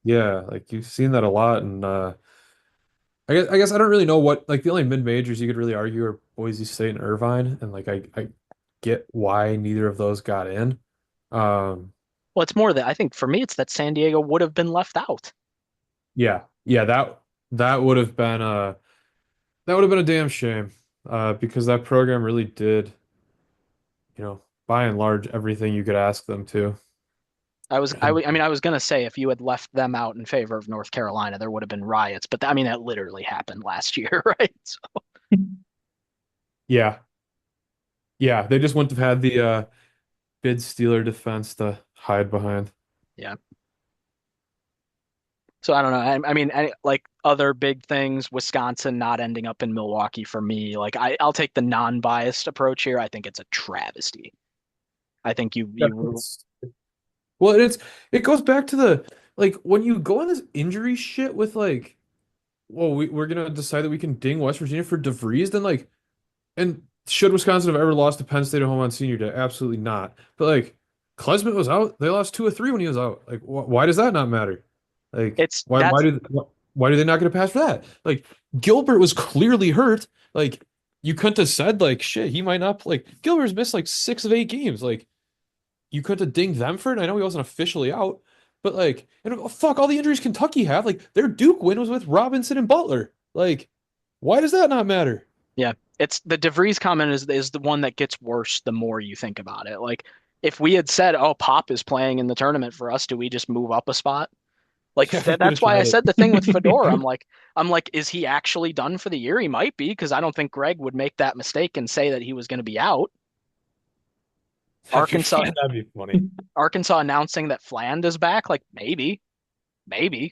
Yeah, like you've seen that a lot and I guess I don't really know what like the only mid-majors you could really argue are Boise State and Irvine and like I get why neither of those got in. Um Well, it's more that I think for me it's that San Diego would have been left out. Yeah, yeah, that would have been a damn shame, because that program really did, by and large, everything you could ask them to. And I was gonna say if you had left them out in favor of North Carolina, there would have been riots, but I mean that literally happened last year, right? So, yeah, yeah, they just wouldn't have had the bid Steeler defense to hide behind. yeah. So I don't know. I mean, like other big things, Wisconsin not ending up in Milwaukee for me. Like I'll take the non-biased approach here. I think it's a travesty. I think Yeah, well, it goes back to the like when you go on this injury shit with like well, we're gonna decide that we can ding West Virginia for DeVries, then like, and should Wisconsin have ever lost to Penn State at home on senior day? Absolutely not. But like, Klesmit was out. They lost 2 of 3 when he was out. Like, why does that not matter? Like, It's why that's why do they not get a pass for that? Like, Gilbert was clearly hurt. Like, you couldn't have said like, shit, he might not play. Gilbert's missed like 6 of 8 games. Like, you couldn't have dinged them for it. I know he wasn't officially out, but like, and fuck, all the injuries Kentucky have, like their Duke win was with Robinson and Butler. Like, why does that not matter? Yeah, it's the DeVries comment is the one that gets worse the more you think about it. Like if we had said, "Oh, Pop is playing in the tournament for us," do we just move up a spot? Like Yeah, we could have that's why I tried said the thing with Fedor. it. I'm like, is he actually done for the year? He might be because I don't think Greg would make that mistake and say that he was going to be out. Arkansas, That'd be funny. Arkansas announcing that Fland is back. Like maybe,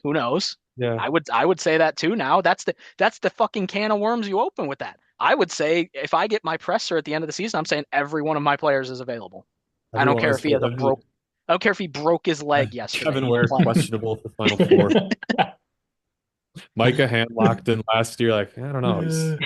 who knows? Yeah. I would say that too now. That's the fucking can of worms you open with that. I would say if I get my presser at the end of the season, I'm saying every one of my players is available. I don't Everyone care if was he has a broke I don't care if he broke his leg yesterday. Kevin He's Ware playing. questionable for Final Four. Micah hand locked in last year. Like, I don't know.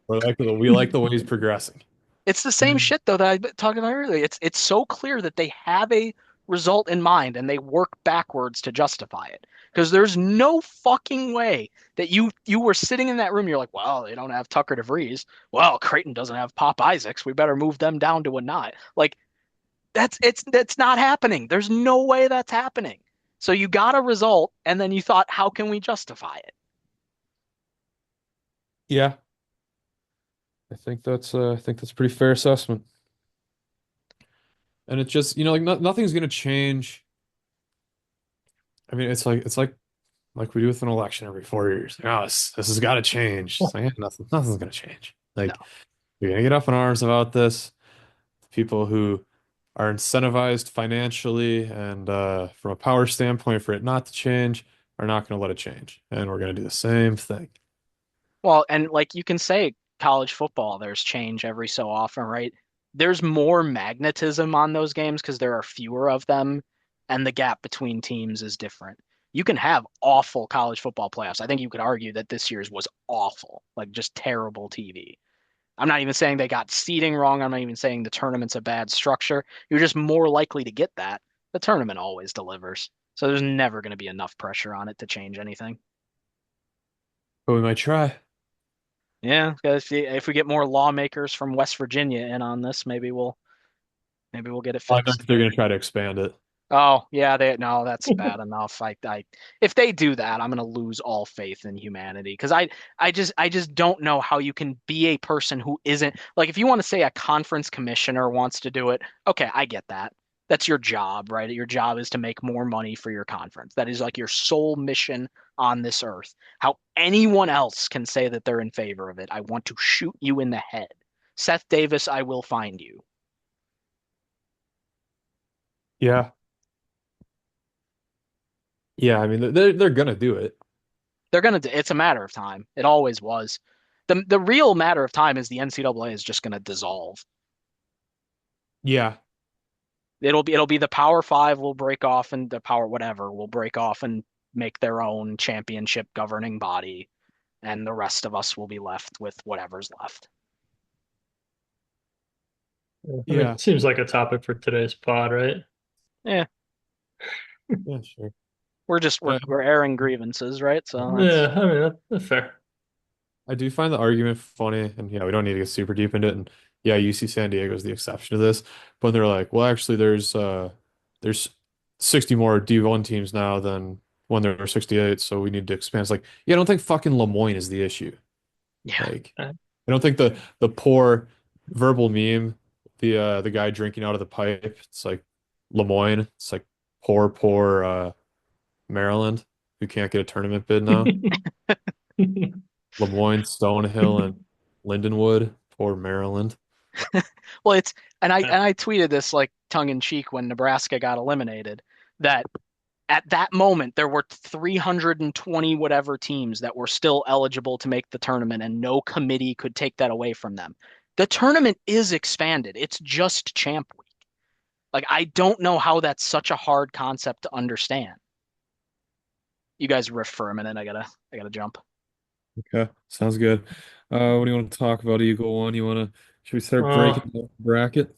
We like the way he's progressing. It's the same shit though that I talked about earlier. It's so clear that they have a result in mind and they work backwards to justify it. Because there's no fucking way that you were sitting in that room. You're like, well, they don't have Tucker DeVries. Well, Creighton doesn't have Pop Isaacs. We better move them down to a nine. Like that's not happening. There's no way that's happening. So you got a result, and then you thought, how can we justify it? Yeah, I think that's a pretty fair assessment. And it's just, like nothing's gonna change. I mean, it's like we do with an election every 4 years. Oh, this has got to change. It's like, nothing's gonna change. No. Like you're gonna get up in arms about this. People who are incentivized financially and from a power standpoint for it not to change are not gonna let it change, and we're gonna do the same thing. Well, and like you can say college football, there's change every so often, right? There's more magnetism on those games because there are fewer of them, and the gap between teams is different. You can have awful college football playoffs. I think you could argue that this year's was awful, like just terrible TV. I'm not even saying they got seeding wrong. I'm not even saying the tournament's a bad structure. You're just more likely to get that. The tournament always delivers. So there's never going to be enough pressure on it to change anything. But we might try. Yeah, if we get more lawmakers from West Virginia in on this, maybe we'll get it I think fixed. they're gonna try to expand it. Oh, yeah, they no, that's bad enough. If they do that, I'm gonna lose all faith in humanity because I just don't know how you can be a person who isn't like if you want to say a conference commissioner wants to do it, okay, I get that. That's your job, right? Your job is to make more money for your conference. That is like your sole mission on this earth. How anyone else can say that they're in favor of it, I want to shoot you in the head. Seth Davis, I will find you. Yeah. Yeah, I mean they're gonna do it. They're gonna. It's a matter of time. It always was. The real matter of time is the NCAA is just gonna dissolve. Yeah. It'll be the Power Five will break off and the Power whatever will break off and make their own championship governing body, and the rest of us will be left with whatever's left. I mean, Yeah. it seems like a topic for today's pod, right? Yeah, Yeah, sure. we're just we're Uh, we're airing grievances, right? So Yeah, that's I mean that's fair. I do find the argument funny, and yeah, we don't need to get super deep into it. And yeah, UC San Diego is the exception to this, but they're like, well, actually, there's 60 more D1 teams now than when there were 68, so we need to expand. It's like, yeah, I don't think fucking Lemoyne is the issue. yeah. Like, I don't think the poor verbal meme, the guy drinking out of the pipe, it's like Lemoyne. It's like poor Maryland who can't get a tournament bid now. Lemoyne, Stonehill, and Lindenwood, poor Maryland. Well, it's and I tweeted this like tongue in cheek when Nebraska got eliminated that at that moment there were 320 whatever teams that were still eligible to make the tournament and no committee could take that away from them. The tournament is expanded. It's just champ week. Like I don't know how that's such a hard concept to understand. You guys riff for a minute. I gotta jump. Okay, sounds good. What do you want to talk about, Eagle One? Should we start Uh, breaking down the bracket?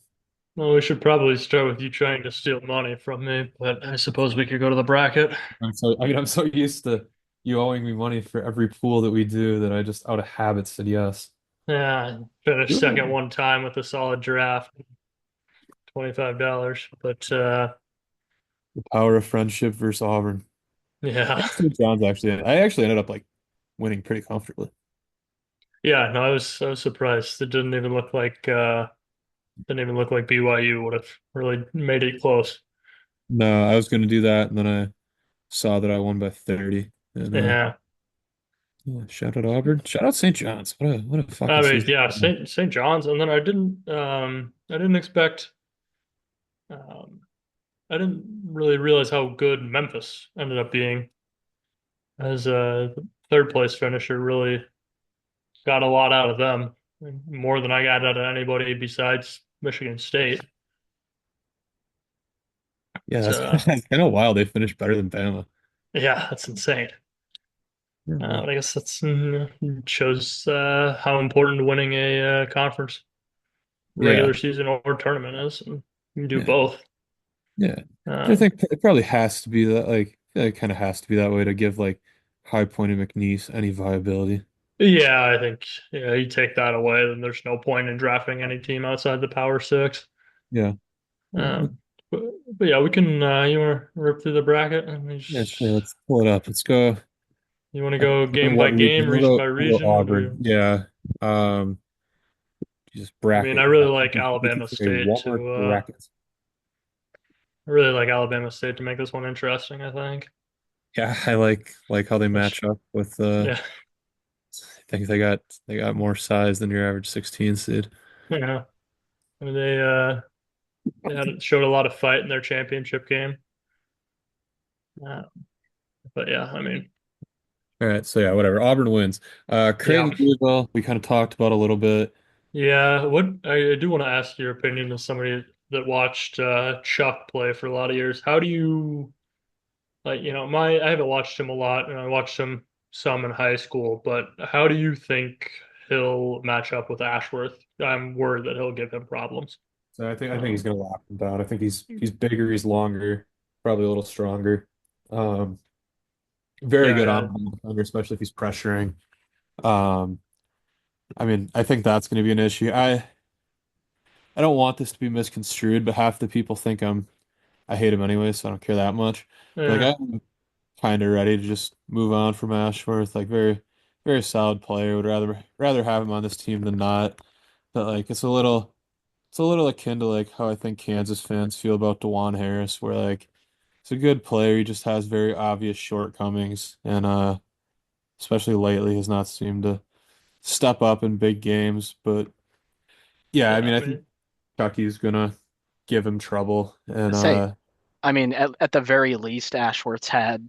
well, we should probably start with you trying to steal money from me, but I suppose we could go to the bracket. I'm so used to you owing me money for every pool that we do that I just out of habit said yes. Yeah, finished second The one time with a solid draft, $25. But power of friendship versus Auburn. yeah, And St. John's I actually ended up like winning pretty comfortably. yeah, no, I was surprised. It didn't even look like BYU would have really made it close. No, I was gonna do that, and then I saw that I won by 30. And Yeah, yeah, shout out Auburn. Shout out St. John's. What a I fucking mean, season. yeah, St. John's, and then I didn't expect um I didn't really realize how good Memphis ended up being as a third place finisher. Really got a lot out of them, more than I got out of anybody besides Michigan State. Yeah, It's that's kind of wild. They finished better than Bama. yeah, that's insane. Yeah, But I guess that's shows how important winning a conference, yeah, regular season or tournament is. And you can do yeah. both. Yeah. I Um, think it probably has to be that, like, I feel like it kind of has to be that way to give like High Point and McNeese any viability. yeah, I think yeah, you take that away, then there's no point in drafting any team outside the Power Six. Yeah. Yeah, Um, but, but yeah, we can. You want to rip through the bracket and yeah, sure. Let's pull it up. Let's go. you want to I go don't know game by what region. game, region by We'll go region? What do Auburn. you? Yeah. Um, just I mean, I bracket. really Yeah. like Looking Alabama for a State Walmart to. bracket. I really like Alabama State to make this one interesting. I think. Yeah, I like how they Which, match up with yeah, I think they got more size than your average 16 seed. yeah. I mean, they showed a lot of fight in their championship game. Uh, but yeah, I mean, All right, so yeah, whatever. Auburn wins. yeah, Creighton Louisville, we kind of talked about a little bit. yeah. What I do want to ask your opinion as somebody that watched Chuck play for a lot of years. How do you like? I haven't watched him a lot, and I watched him some in high school. But how do you think he'll match up with Ashworth? I'm worried that he'll give him problems. So I think he's Um, gonna lock him down. I think he's bigger, he's longer, probably a little stronger. Um, very yeah, good yeah, on ball defender, especially if he's pressuring. Um, I mean, I think that's gonna be an issue. I don't want this to be misconstrued, but half the people think I hate him anyway, so I don't care that much. But yeah, like I'm kind of ready to just move on from Ashworth. Like very solid player. Would rather have him on this team than not. But like it's a little akin to like how I think Kansas fans feel about DeJuan Harris, where like he's a good player, he just has very obvious shortcomings, and especially lately has not seemed to step up in big games. But yeah, I yeah. mean I I think mean, Chucky's gonna give him trouble, and Say, I mean, at the very least, Ashworth's had,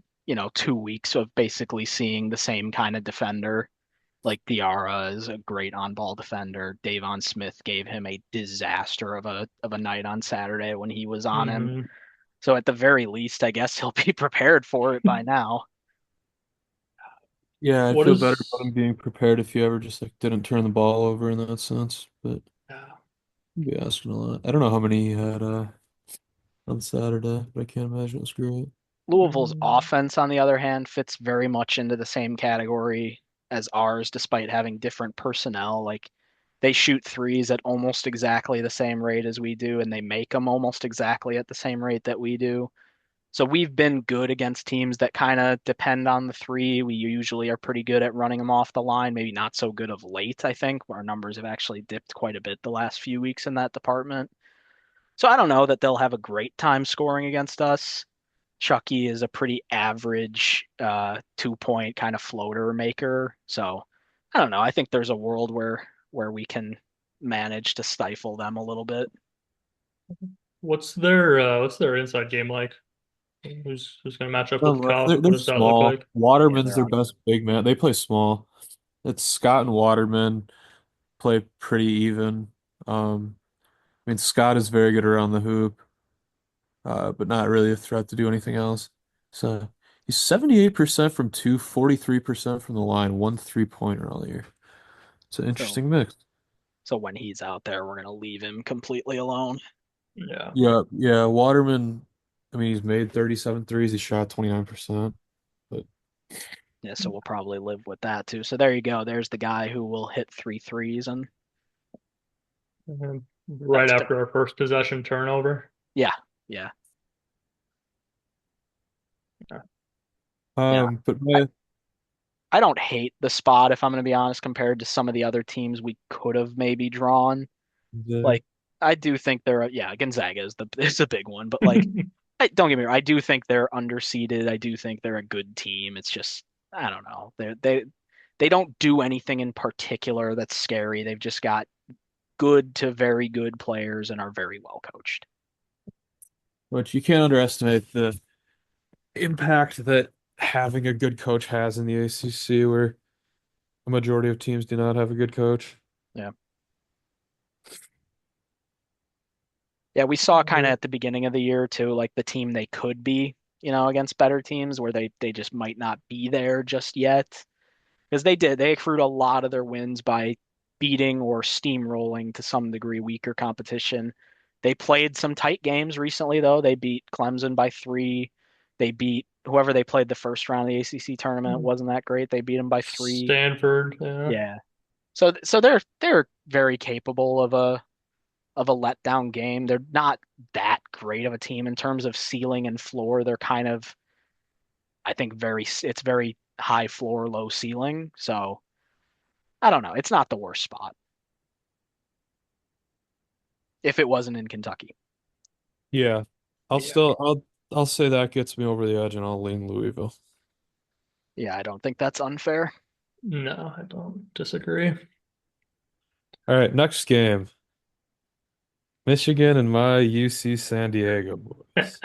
2 weeks of basically seeing the same kind of defender. Like Diarra is a great on-ball defender. Davon Smith gave him a disaster of a night on Saturday when he was on him. mhm. So at the very least, I guess he'll be prepared for it by now. yeah, I'd What feel better about is? him being prepared if he ever just like didn't turn the ball over in that sense. But Yeah. I'd be asking a lot. I don't know how many he had on Saturday, but I can't imagine it was great. Louisville's Mm, offense, on the other hand, fits very much into the same category as ours, despite having different personnel. Like they shoot threes at almost exactly the same rate as we do, and they make them almost exactly at the same rate that we do. So we've been good against teams that kind of depend on the three. We usually are pretty good at running them off the line, maybe not so good of late, I think. Our numbers have actually dipped quite a bit the last few weeks in that department. So I don't know that they'll have a great time scoring against us. Chucky is a pretty average 2 point kind of floater maker. So I don't know. I think there's a world where we can manage to stifle them a little bit. what's their inside game like? Who's going to match up with They're, Cal? What they're does that look small. like? Yeah, Waterman's they're their on. best big man. They play small. It's Scott and Waterman play pretty even. I mean, Scott is very good around the hoop, but not really a threat to do anything else. So He's 78% from two, 43% from the line, one three-pointer all year. It's an So interesting mix. so when he's out there, we're gonna leave him completely alone. Yeah. Yeah, yeah. Waterman, I mean, he's made 37 threes. He shot 29%. But Yeah, so we'll probably live with that too. So there you go. There's the guy who will hit three threes, and And right that's good. after our first possession turnover. Yeah, yeah, Yeah. yeah. but I, my, I don't hate the spot if I'm gonna be honest, compared to some of the other teams we could have maybe drawn. the Like I do think they're yeah, Gonzaga is the is a big one, but like don't get me wrong, I do think they're underseeded. I do think they're a good team. It's just I don't know. They don't do anything in particular that's scary. They've just got good to very good players and are very well coached. But you can't underestimate the impact that having a good coach has in the ACC, where a majority of teams do not have a good coach. Yeah. Yeah, we saw kind of at the beginning of the year too, like the team they could be, against better teams where they just might not be there just yet. Because they accrued a lot of their wins by beating or steamrolling to some degree weaker competition. They played some tight games recently though. They beat Clemson by 3. They beat whoever they played the first round of the ACC tournament. Wasn't that great? They beat them by 3. Stanford, yeah. Yeah. So they're very capable of a letdown game. They're not that great of a team in terms of ceiling and floor. They're kind of, I think, it's very high floor, low ceiling. So I don't know. It's not the worst spot if it wasn't in Kentucky. Yeah. I'll Yeah. still I'll say that gets me over the edge and I'll lean Louisville. Yeah, I don't think that's unfair. No, I don't disagree. All right, next game. Michigan and my UC San Diego boys.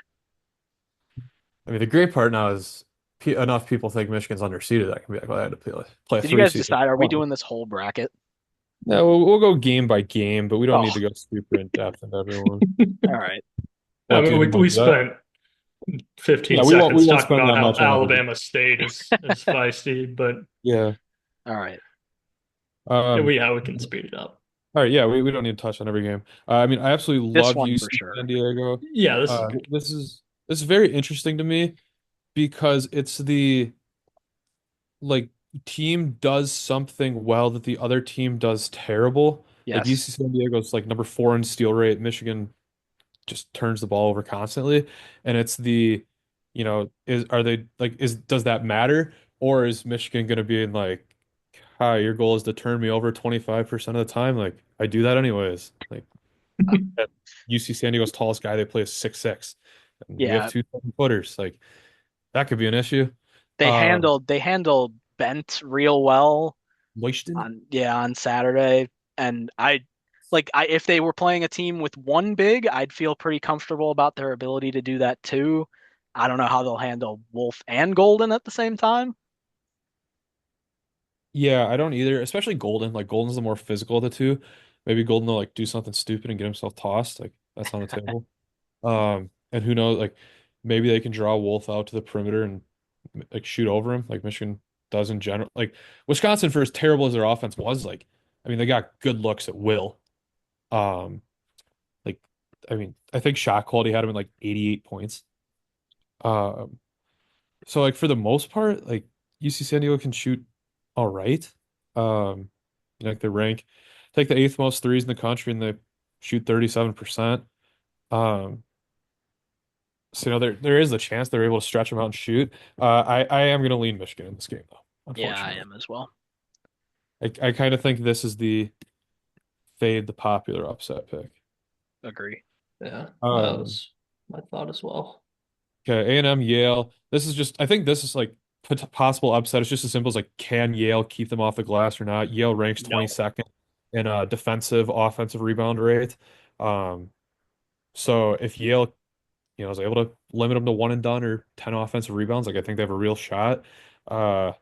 I mean, the great part now is p enough people think Michigan's underseeded. I can be like, well, I had to play a Did you three guys seed. decide, are we doing this whole bracket? Yeah, we'll go game by game, but we don't need Oh, to go super in depth into everyone. all right. I What, do mean, you we want to do that? spent 15 Yeah, we seconds won't talking spend about that how much on every game. Alabama State is feisty, but Yeah. All right. Um, yeah, we can speed it up. all right, yeah, we don't need to touch on every game. I mean, I absolutely This love one for UC sure. San Diego. Yeah, this is good. This is very interesting to me because it's the like team does something well that the other team does terrible. Like Yes. UC San Diego's like number 4 in steal rate. Michigan just turns the ball over constantly, and it's the, is are they like is does that matter, or is Michigan going to be in like, hi, your goal is to turn me over 25% of the time? Like I do that anyways. Like at UC San Diego's tallest guy they play is 6'6", and we have Yeah. two 7-footers. Like that could be an issue. They Um, handled Bent real well Leishton. on Saturday. And I if they were playing a team with one big, I'd feel pretty comfortable about their ability to do that too. I don't know how they'll handle Wolf and Golden at the same time. Yeah, I don't either, especially Golden. Like Golden's the more physical of the two. Maybe Golden will like do something stupid and get himself tossed. Like that's on the table. And who knows, like maybe they can draw Wolf out to the perimeter and like shoot over him, like Michigan does in general. Like Wisconsin, for as terrible as their offense was, like I mean, they got good looks at will. Um, like I mean, I think shot quality had him in like 88 points. Um, so like for the most part, like UC San Diego can shoot all right. Like they rank take the eighth most threes in the country and they shoot 37%. Um, so there is a chance they're able to stretch them out and shoot. I am gonna lean Michigan in this game though, Yeah, I unfortunately. am as well. I kind of think this is the fade the popular upset pick. Agree. Yeah, that Um, was my thought as well. okay, A&M Yale. This is just I think this is like possible upset. It's just as simple as like, can Yale keep them off the glass or not? Yale ranks No. 22nd in defensive offensive rebound rate. Um, so if Yale, is able to limit them to one and done or 10 offensive rebounds, like I think they have a real shot. Uh,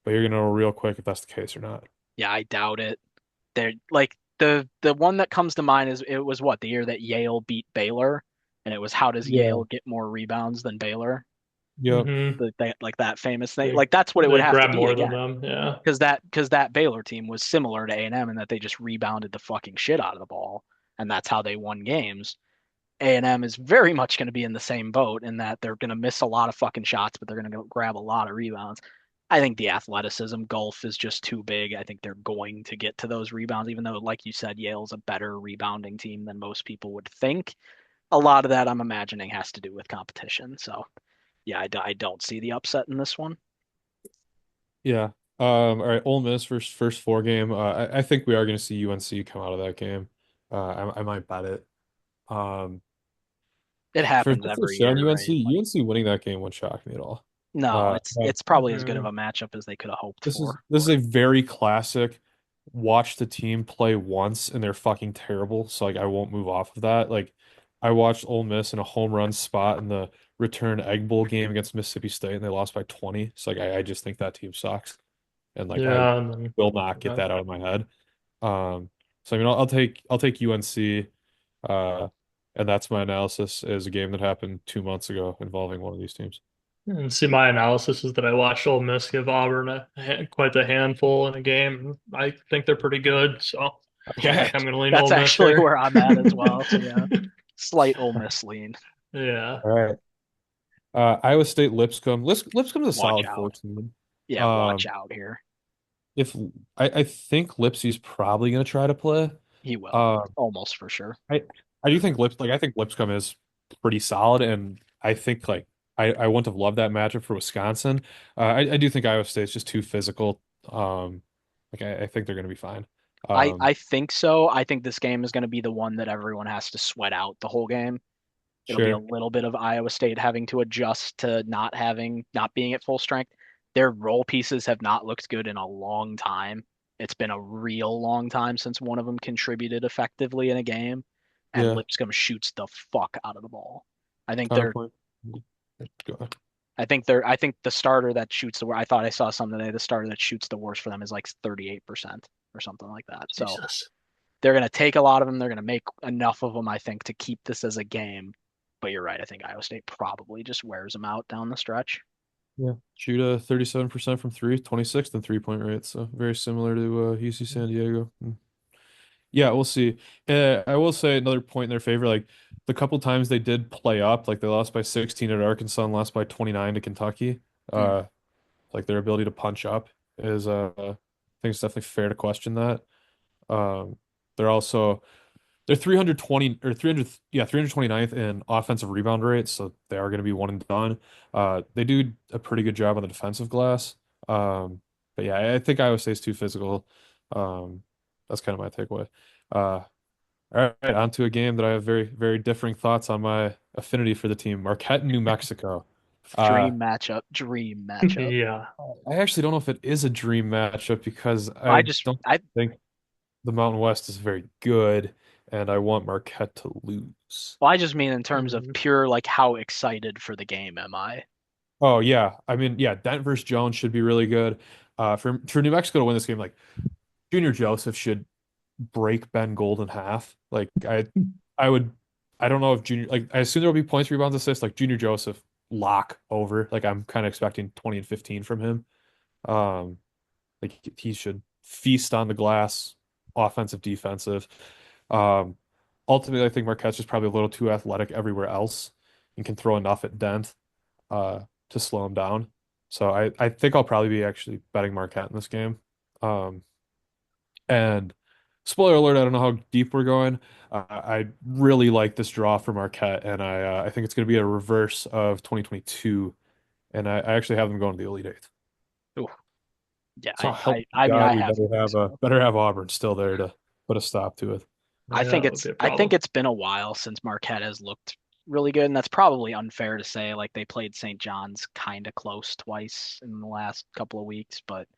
but you're gonna know real quick if that's the case or not. Yeah, I doubt it. They're like the one that comes to mind is it was the year that Yale beat Baylor, and it was how does Yeah. Yale get more rebounds than Baylor? Yep. like that famous thing. They Like that's what it would they have to grab be more than again. them. Yeah. Because that Baylor team was similar to A&M in that they just rebounded the fucking shit out of the ball, and that's how they won games. A&M is very much going to be in the same boat in that they're going to miss a lot of fucking shots, but they're going to grab a lot of rebounds. I think the athleticism gulf is just too big. I think they're going to get to those rebounds, even though, like you said, Yale's a better rebounding team than most people would think. A lot of that, I'm imagining, has to do with competition. So, yeah, I don't see the upset in this one. Yeah. All right. Ole Miss first four game. I think we are going to see UNC come out of that game. I might bet it. Um, It for happens just for every shit on year, UNC, right? Like, UNC winning that game wouldn't shock me at all. no, Yeah. it's probably as good of a matchup as they could have hoped for. This is a very classic. Watch the team play once and they're fucking terrible. So like I won't move off of that. Like I watched Ole Miss in a home run spot in the return Egg Bowl game against Mississippi State and they lost by 20. So like I just think that team sucks. And like I Yeah, and then will not get yeah. that out of my head. So I mean I'll take UNC uh and that's my analysis is a game that happened 2 months ago involving one of these teams. And see, my analysis is that I watched Ole Miss give Auburn quite a handful in a game. I think they're pretty good, so I Yeah, think I'm going to lean that's Ole Miss actually here. where I'm at as well. So yeah, slight Ole Miss lean. Yeah. All right. Iowa State Lipscomb. Lipscomb's a Watch solid out. 14. Yeah, watch Um, out here. if I think Lipsy's probably gonna try to play. He will, Um, almost for sure. I I do think I think Lipscomb is pretty solid, and I think like I wouldn't have loved that matchup for Wisconsin. I do think Iowa State's just too physical. Like I think they're gonna be fine. Um, I think so. I think this game is going to be the one that everyone has to sweat out the whole game. It'll be a sure. little bit of Iowa State having to adjust to not being at full strength. Their role pieces have not looked good in a long time. It's been a real long time since one of them contributed effectively in a game, and Yeah. Lipscomb shoots the fuck out of the ball. I think they're Counterpoint. Go ahead. I think the starter that shoots the worst, I thought I saw something today, the starter that shoots the worst for them is like 38% or something like that. So Jesus. they're going to take a lot of them. They're going to make enough of them, I think, to keep this as a game. But you're right. I think Iowa State probably just wears them out down the stretch. Yeah. Shoot 37% from three, 26th in 3-point rate. So very similar to UC San Diego. Yeah, we'll see. I will say another point in their favor, like the couple times they did play up, like they lost by 16 at Arkansas and lost by 29 to Kentucky. Hmm. Like their ability to punch up is I think it's definitely fair to question that. Um, they're also they're 320 or 300 yeah, 329th in offensive rebound rate, so they are going to be one and done. They do a pretty good job on the defensive glass. But yeah, I think Iowa State's too physical. Um, that's kind of my takeaway. Uh, all right, on to a game that I have very differing thoughts on my affinity for the team. Marquette, New Mexico. Uh, Dream matchup. Dream matchup. Yeah. I actually don't know if it is a dream matchup because I I just don't I think the Mountain West is very good, and I want Marquette to lose. well, I just mean in terms of Mm. pure like how excited for the game am I? Oh yeah, I mean yeah, Denver's Jones should be really good. For New Mexico to win this game, like Junior Joseph should break Ben Gold in half. Like I would, I don't know if Junior like I assume there'll be points, rebounds, assists. Like Junior Joseph lock over. Like I'm kind of expecting 20 and 15 from him. Um, like he should feast on the glass, offensive, defensive. Um, ultimately, I think Marquette's just probably a little too athletic everywhere else and can throw enough at Dent uh, to slow him down. So I think I'll probably be actually betting Marquette in this game. Um, and spoiler alert, I don't know how deep we're going. I really like this draw for Marquette, and I think it's going to be a reverse of 2022, and I actually have them going to the Elite Eight. Ooh, yeah, So help I mean God, I we have them as well. better have Auburn still there to put a stop to it. I Yeah, think that would be a I think problem. it's been a while since Marquette has looked really good, and that's probably unfair to say. Like they played St. John's kind of close twice in the last couple of weeks, but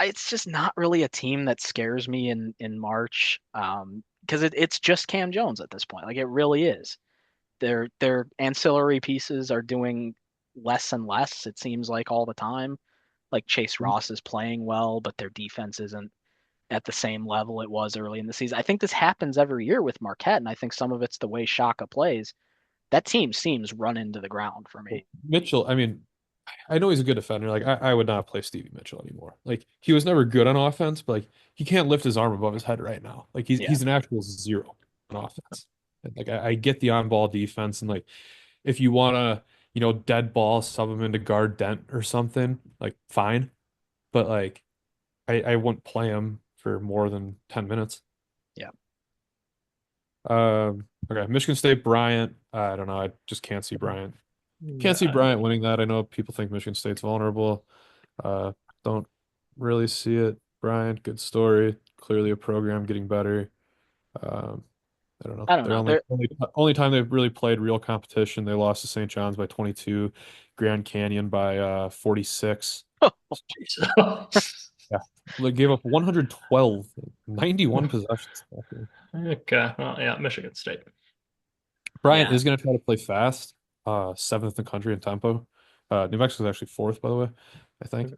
it's just not really a team that scares me in March. Because it's just Cam Jones at this point. Like it really is. Their ancillary pieces are doing less and less. It seems like all the time. Like Chase Ross is playing well, but their defense isn't at the same level it was early in the season. I think this happens every year with Marquette, and I think some of it's the way Shaka plays. that team seems run into the ground for me. Mitchell, I mean, I know he's a good defender. Like I would not play Stevie Mitchell anymore. Like he was never good on offense, but like he can't lift his arm above his head right now. Like he's Yeah. he's an actual zero on offense. And, like I get the on-ball defense and like if you wanna, dead ball, sub him into guard Dent or something, like fine. But like I wouldn't play him for more than 10 minutes. Yeah. Okay, Michigan State Bryant. I don't know. I just can't see Bryant. Can't see Yeah, Bryant winning that. I know people think Michigan State's vulnerable. Uh, don't really see it. Bryant, good story. Clearly a program getting better. Um, I don't know. I don't They're know. only time they've really played real competition. They lost to St. John's by 22, Grand Canyon by 46. Jesus. Yeah. They gave up 112, 91 possessions. Okay, well, yeah, Michigan State. Bryant Yeah. is going to try to play fast, seventh in the country in tempo. New Mexico's actually fourth, by the way, I think.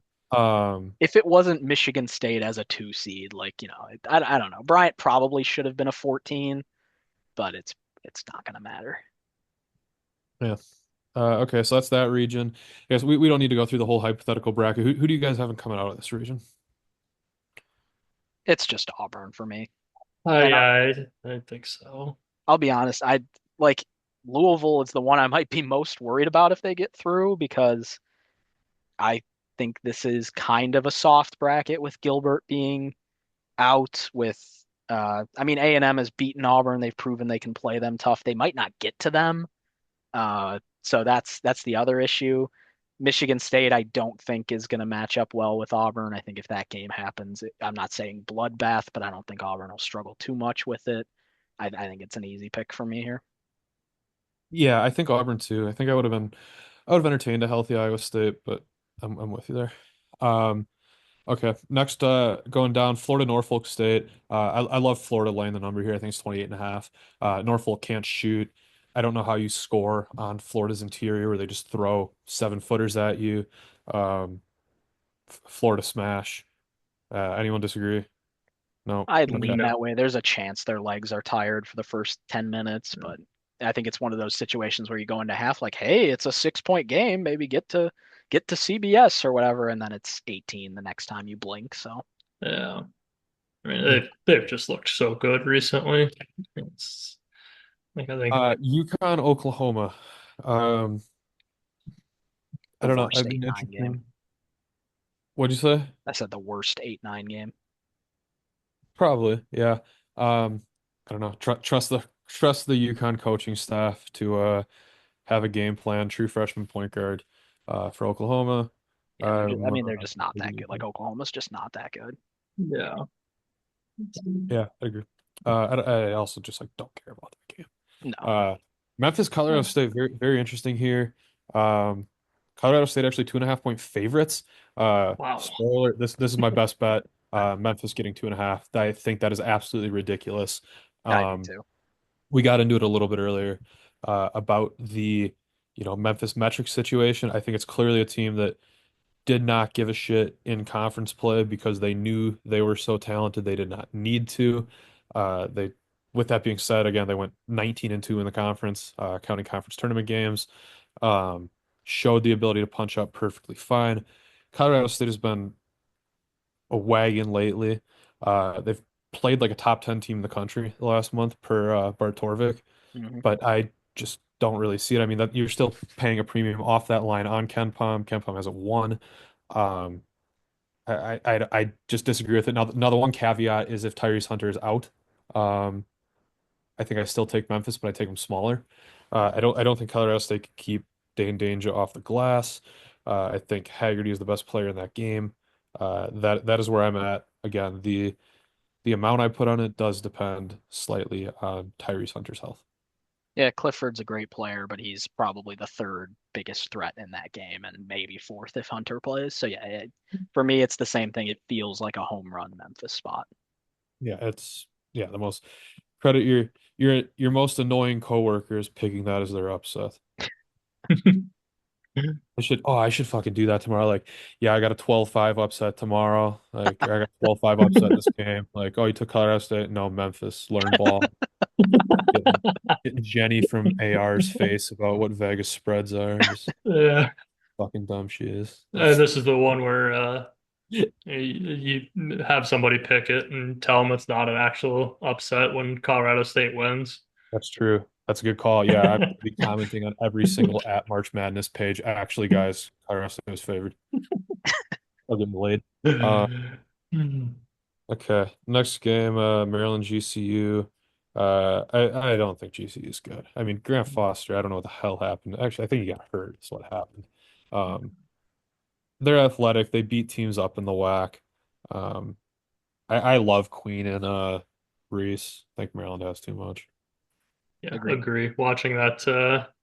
If it wasn't Michigan State as a 2 seed, like, I don't know. Bryant probably should have been a 14, but it's not going to matter. Yeah. Okay, so that's that region. I guess we don't need to go through the whole hypothetical bracket. Who do you guys have coming out of this region? It's just Auburn for me. Oh And yeah, I think so. I'll be honest, I like Louisville is the one I might be most worried about if they get through because I think this is kind of a soft bracket with Gilbert being out with I mean A&M has beaten Auburn. They've proven they can play them tough. They might not get to them. So that's the other issue. Michigan State, I don't think is going to match up well with Auburn. I think if that game happens, I'm not saying bloodbath, but I don't think Auburn will struggle too much with it. I think it's an easy pick for me here. Yeah, I think Auburn too. I think I would have entertained a healthy Iowa State, but I'm with you there. Um, okay, next going down Florida Norfolk State. I love Florida laying the number here. I think it's 28 and a half. Norfolk can't shoot. I don't know how you score on Florida's interior where they just throw 7-footers at you. Um, Florida smash. Anyone disagree? No. I'd Okay. lean No. that way. There's a chance their legs are tired for the first 10 minutes, but I think it's one of those situations where you go into half like, hey, it's a 6 point game. Maybe get to CBS or whatever, and then it's 18 the next time you blink. So Yeah, I mean Yeah. they've just looked so good recently. It's like I think UConn, Oklahoma. Um, I the don't know. worst I've been 8-9 game. interesting. What'd you say? I said the worst 8-9 game. Probably, yeah. I don't know. Trust the UConn coaching staff to have a game plan. True freshman point guard for Oklahoma. Yeah, I mean, they're Uh, just not that good. Like Oklahoma's just not that good. yeah. yeah, I agree. I also just like don't care about that game. No, Uh, Memphis, Colorado State, very very interesting here. Um, Colorado State actually 2.5 point favorites. Wow. Spoiler, this is my best bet. Memphis getting 2.5. I think that is absolutely ridiculous. I do Um, too. we got into it a little bit earlier about the Memphis metric situation. I think it's clearly a team that did not give a shit in conference play because they knew they were so talented they did not need to. They, with that being said, again they went 19-2 in the conference, counting conference tournament games. Um, Showed the ability to punch up perfectly fine. Colorado State has been a wagon lately. They've played like a top 10 team in the country the last month per Bart Torvik, Hmm. but I just don't really see it. I mean, that you're still paying a premium off that line on Ken Palm. Ken Palm hasn't won. Um, I just disagree with it. Now the one caveat is if Tyrese Hunter is out, um, I think I still take Memphis, but I take them smaller. I don't think Colorado State could keep Dane Danger off the glass. I think Haggerty is the best player in that game. That is where I'm at. Again, the amount I put on it does depend slightly on Tyrese Hunter's health. Yeah, Clifford's a great player, but he's probably the third biggest threat in that game, and maybe fourth if Hunter plays. So yeah, for me, it's the same thing. It feels like a home run Memphis spot. Yeah, it's yeah, the most credit your most annoying coworker is picking that as their upset. I should fucking do that tomorrow. Like, yeah, I got a 12-5 upset tomorrow. Like, I got 12-5 upset this game. Like, oh, you took Colorado State? No, Memphis. Learn ball. getting, getting Jenny from AR's face about what Vegas spreads are. Just Yeah. fucking dumb she is. This is the one where you have somebody pick it and tell them it's not an actual upset when Colorado State wins. That's true. That's a good call. Yeah, I'm gonna be commenting on every single at March Madness page. Actually, guys, Colorado State was favored. I'll get delayed. Uh, okay. Next game, Maryland GCU. I don't think GCU is good. I mean, Grant Foster, I don't know what the hell happened. Actually, I think he got hurt, is what happened. Um, they're athletic. They beat teams up in the WAC. Um, I love Queen and Reese. I think Maryland has too much. Yeah, Agreed. agree. Watching that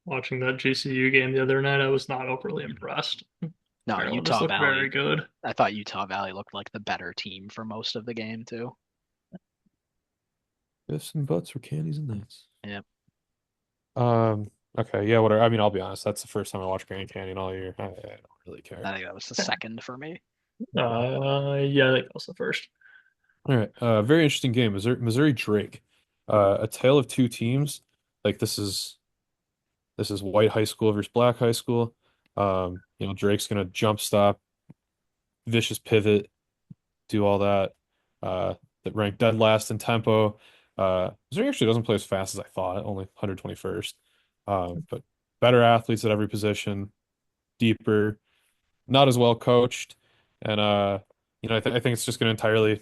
GCU game the other night, I was not overly impressed. No, Maryland just looked very good. I thought Utah Valley looked like the better team for most of the game too. Ifs and buts or candies and nuts. Yep. Okay, yeah, whatever. I mean, I'll be honest, that's the first time I watched Grand Canyon all year. I don't really care. I think that was the second for me. Yeah, I think that was the first. All right, very interesting game. Missouri Drake. A tale of two teams. Like this is white high school versus black high school. Drake's gonna jump stop, vicious pivot, do all that. That ranked dead last in tempo. Missouri actually doesn't play as fast as I thought, only 121st. But better athletes at every position, deeper, not as well coached, and I think it's just going to entirely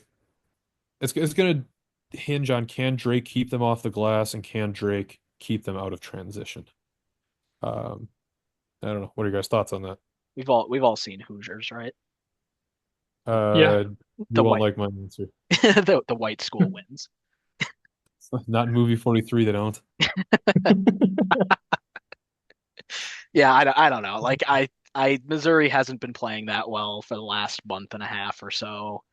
it's going to hinge on can Drake keep them off the glass and can Drake keep them out of transition. Um, I don't know. What are your guys' thoughts on that? We've all seen Hoosiers, right? Yeah. Uh, you The won't white like my answer. the white school wins. Not in movie 43, they don't. Yeah, I don't know. Like I Missouri hasn't been playing that well for the last month and a half or so.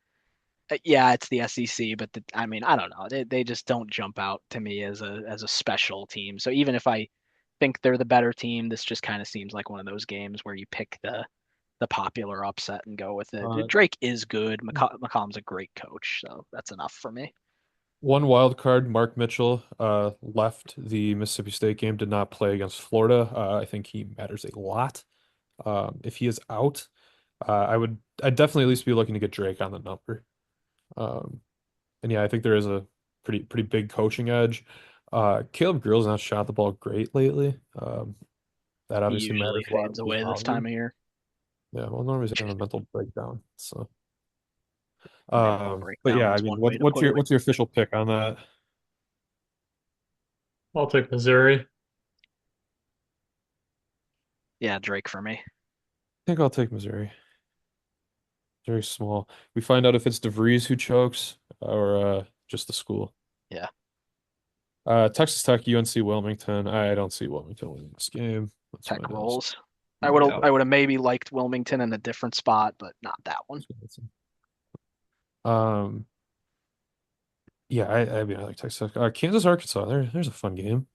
Yeah, it's the SEC, but I mean, I don't know. They just don't jump out to me as a special team. So even if I think they're the better team, this just kind of seems like one of those games where you pick the popular upset and go with it. Uh, Drake is good. McCollum's a great coach, so that's enough for me. One wild card, Mark Mitchell, left the Mississippi State game, did not play against Florida. I think he matters a lot. If he is out, I'd definitely at least be looking to get Drake on the number. Um, and yeah, I think there is a pretty big coaching edge. Caleb Grill's not shot the ball great lately. That He obviously usually matters a lot fades with his away this time volume. of year. Yeah, well, normally he's having a mental breakdown. So, Mental but yeah, breakdown I is mean, one way to what's put your it. what's your official pick on that? I I'll take Missouri. Yeah, Drake for me. think I'll take Missouri. Very small. We find out if it's DeVries who chokes or just the school. Yeah, Texas Tech, UNC Wilmington. I don't see Wilmington winning this game. Let's Tech find out. rolls. Yeah. I would have maybe liked Wilmington in a different spot, but not that one. Um, yeah, I mean, I like Texas Tech. Kansas, Arkansas. There's a fun game.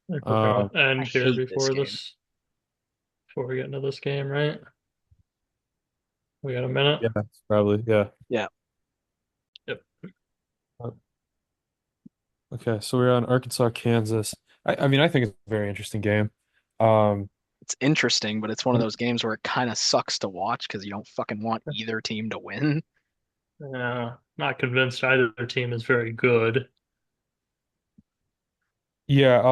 I think we're Um, gonna I end here hate this game. before we get into this game, right? We got a minute. yeah, probably. Yeah. Yeah, Yep. Uh, Okay, so we're on Arkansas, Kansas. I mean, I think it's a very interesting game. Um, it's interesting, but it's one of those games where it kind of sucks to watch because you don't fucking want either team to win. Not convinced either team is very good. Yeah,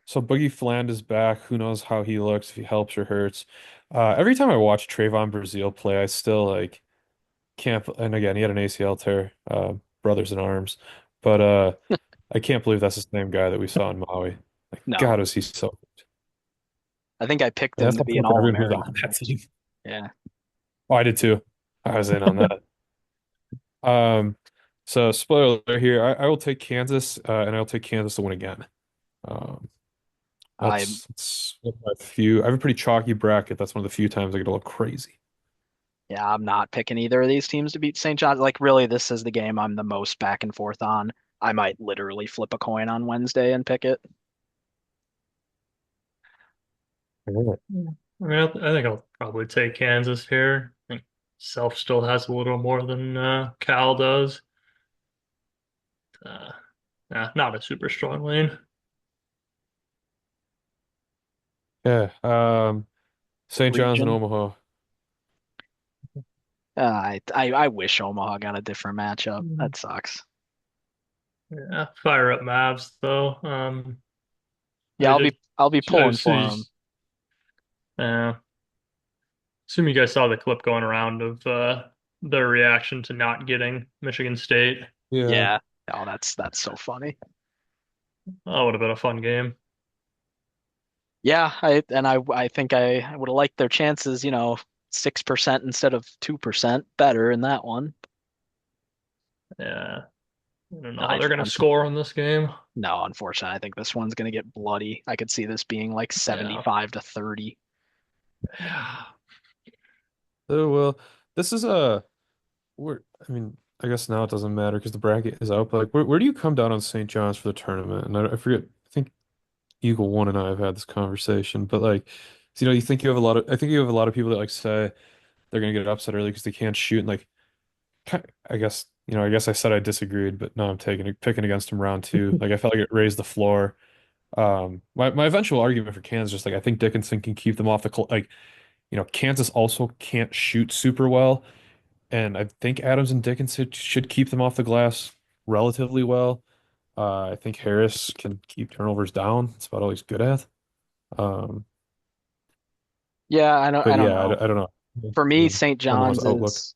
so Boogie Fland is back. Who knows how he looks, if he helps or hurts. Every time I watch Trayvon Brazile play, I still like can't. And again, he had an ACL tear, brothers in arms, but I can't believe that's the same guy that we saw in Maui. Like, No, God, was he so good. I think I picked And him that's to not be an true for everyone who's on All-American that once. team. Yeah, Oh, I did too. I was in on that. Um, so spoiler alert here, I will take Kansas, and I'll take Kansas to win again. Um, I that's one of my few. I have a pretty chalky bracket. That's one of the few times I get a little crazy. yeah, I'm not picking either of these teams to beat St. John's. Like, really, this is the game I'm the most back and forth on. I might literally flip a coin on Wednesday and pick it. Yeah. Yeah. I mean, I think I'll probably take Kansas here. I think Self still has a little more than Cal does. Uh, not a super strong lean. Yeah. St. John's and region. Omaha. I wish Omaha got a different matchup. Mm. That sucks. Yeah, fire up Mavs though. Yeah, I did. I'll be I pulling for see. him. Uh, assume you guys saw the clip going around of their reaction to not getting Michigan State. Yeah. Yeah. Oh, that's so funny. That would have been a fun game. Yeah, I think I would have liked their chances, 6% instead of 2% better in that one. Yeah, I don't know how I, they're gonna I'm, score in this game. no, unfortunately, I think this one's gonna get bloody. I could see this being like Yeah. 75-30. Yeah. Oh, well, this is a where I mean, I guess now it doesn't matter because the bracket is out, but like where do you come down on St. John's for the tournament? And I forget, I think Eagle One and I have had this conversation, but like, so, you think you have a lot of, I think you have a lot of people that like say they're gonna get upset early because they can't shoot, and like, I guess, I guess I said I disagreed, but no, I'm picking against him round two. Like, I felt like it raised the floor. My eventual argument for Kansas, just like I think Dickinson can keep them off the like, Kansas also can't shoot super well, and I think Adams and Dickinson should keep them off the glass relatively well. I think Harris can keep turnovers down. That's about all he's good at. Um, Yeah, but I don't yeah, know. I don't know. For me, Yeah. St. Omaha's John's outlook. is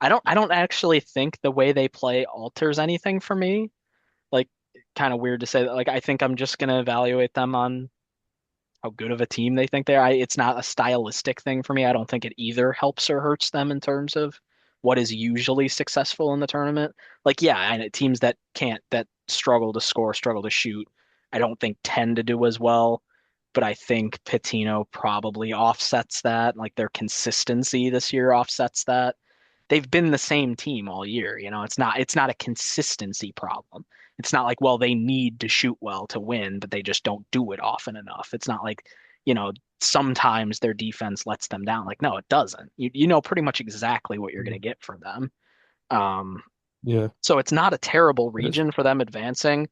I don't actually think the way they play alters anything for me. Like kind of weird to say that. Like I think I'm just gonna evaluate them on how good of a team they think they are. It's not a stylistic thing for me. I don't think it either helps or hurts them in terms of what is usually successful in the tournament. Like, yeah, and teams that struggle to score, struggle to shoot, I don't think tend to do as well. But I think Pitino probably offsets that. Like their consistency this year offsets that. They've been the same team all year. It's not a consistency problem. It's not like, well, they need to shoot well to win, but they just don't do it often enough. It's not like, sometimes their defense lets them down. Like, no, it doesn't. You know pretty much exactly what you're going to get from them. Um, Yeah, so it's not a terrible it is. region for them advancing.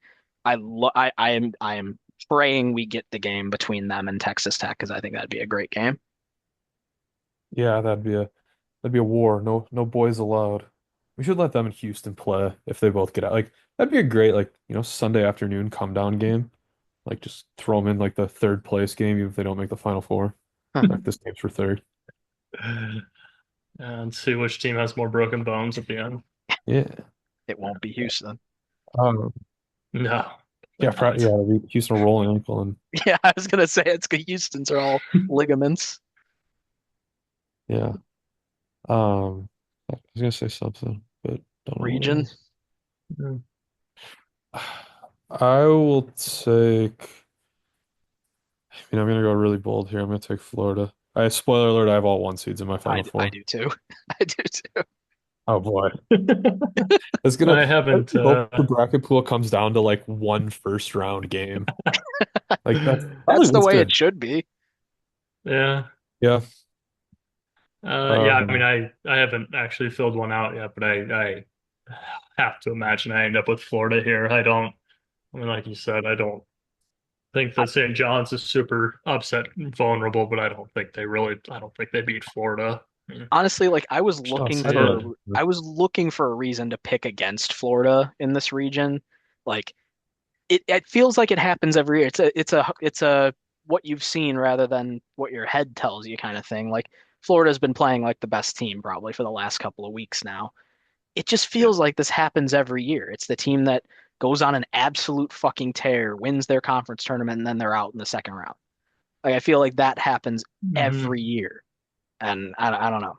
I am praying we get the game between them and Texas Tech because I think that'd be a great game. Yeah, that'd be a war. No boys allowed. We should let them and Houston play if they both get out. Like that'd be a great like, Sunday afternoon come down game. Like just throw them in like the third place game even if they don't make the final four. Like this game's for third. And see which team has more broken bones at the end. Yeah. It won't be Houston. Um, No, yeah, they're not. Houston will roll an ankle and Yeah, I was gonna say it's Houston's are all ligaments. yeah. I was gonna say something, but don't know what it Region. was. I will take. I'm gonna go really bold here. I'm gonna take Florida. Spoiler alert, I have all one seeds in my final I four. do too. I do too. Oh boy. It's gonna I haven't. I hope the bracket pool comes down to like one first round game. Like that's probably That's the what's way it good. should be. Yeah. Yeah. Yeah. I mean, Um I haven't actually filled one out yet, but I have to imagine I end up with Florida here. I don't. I mean, like you said, I don't think I, that St. John's is super upset vulnerable, but I don't think they really. I don't think they beat Florida. honestly, like I don't Yeah. know. I was looking for a reason to pick against Florida in this region. Like it feels like it happens every year. It's a what you've seen rather than what your head tells you kind of thing. Like Florida's been playing like the best team probably for the last couple of weeks now. It just Yeah. feels like this happens every year. It's the team that goes on an absolute fucking tear, wins their conference tournament, and then they're out in the second round. Like I feel like that happens Hmm. every year. And I don't know.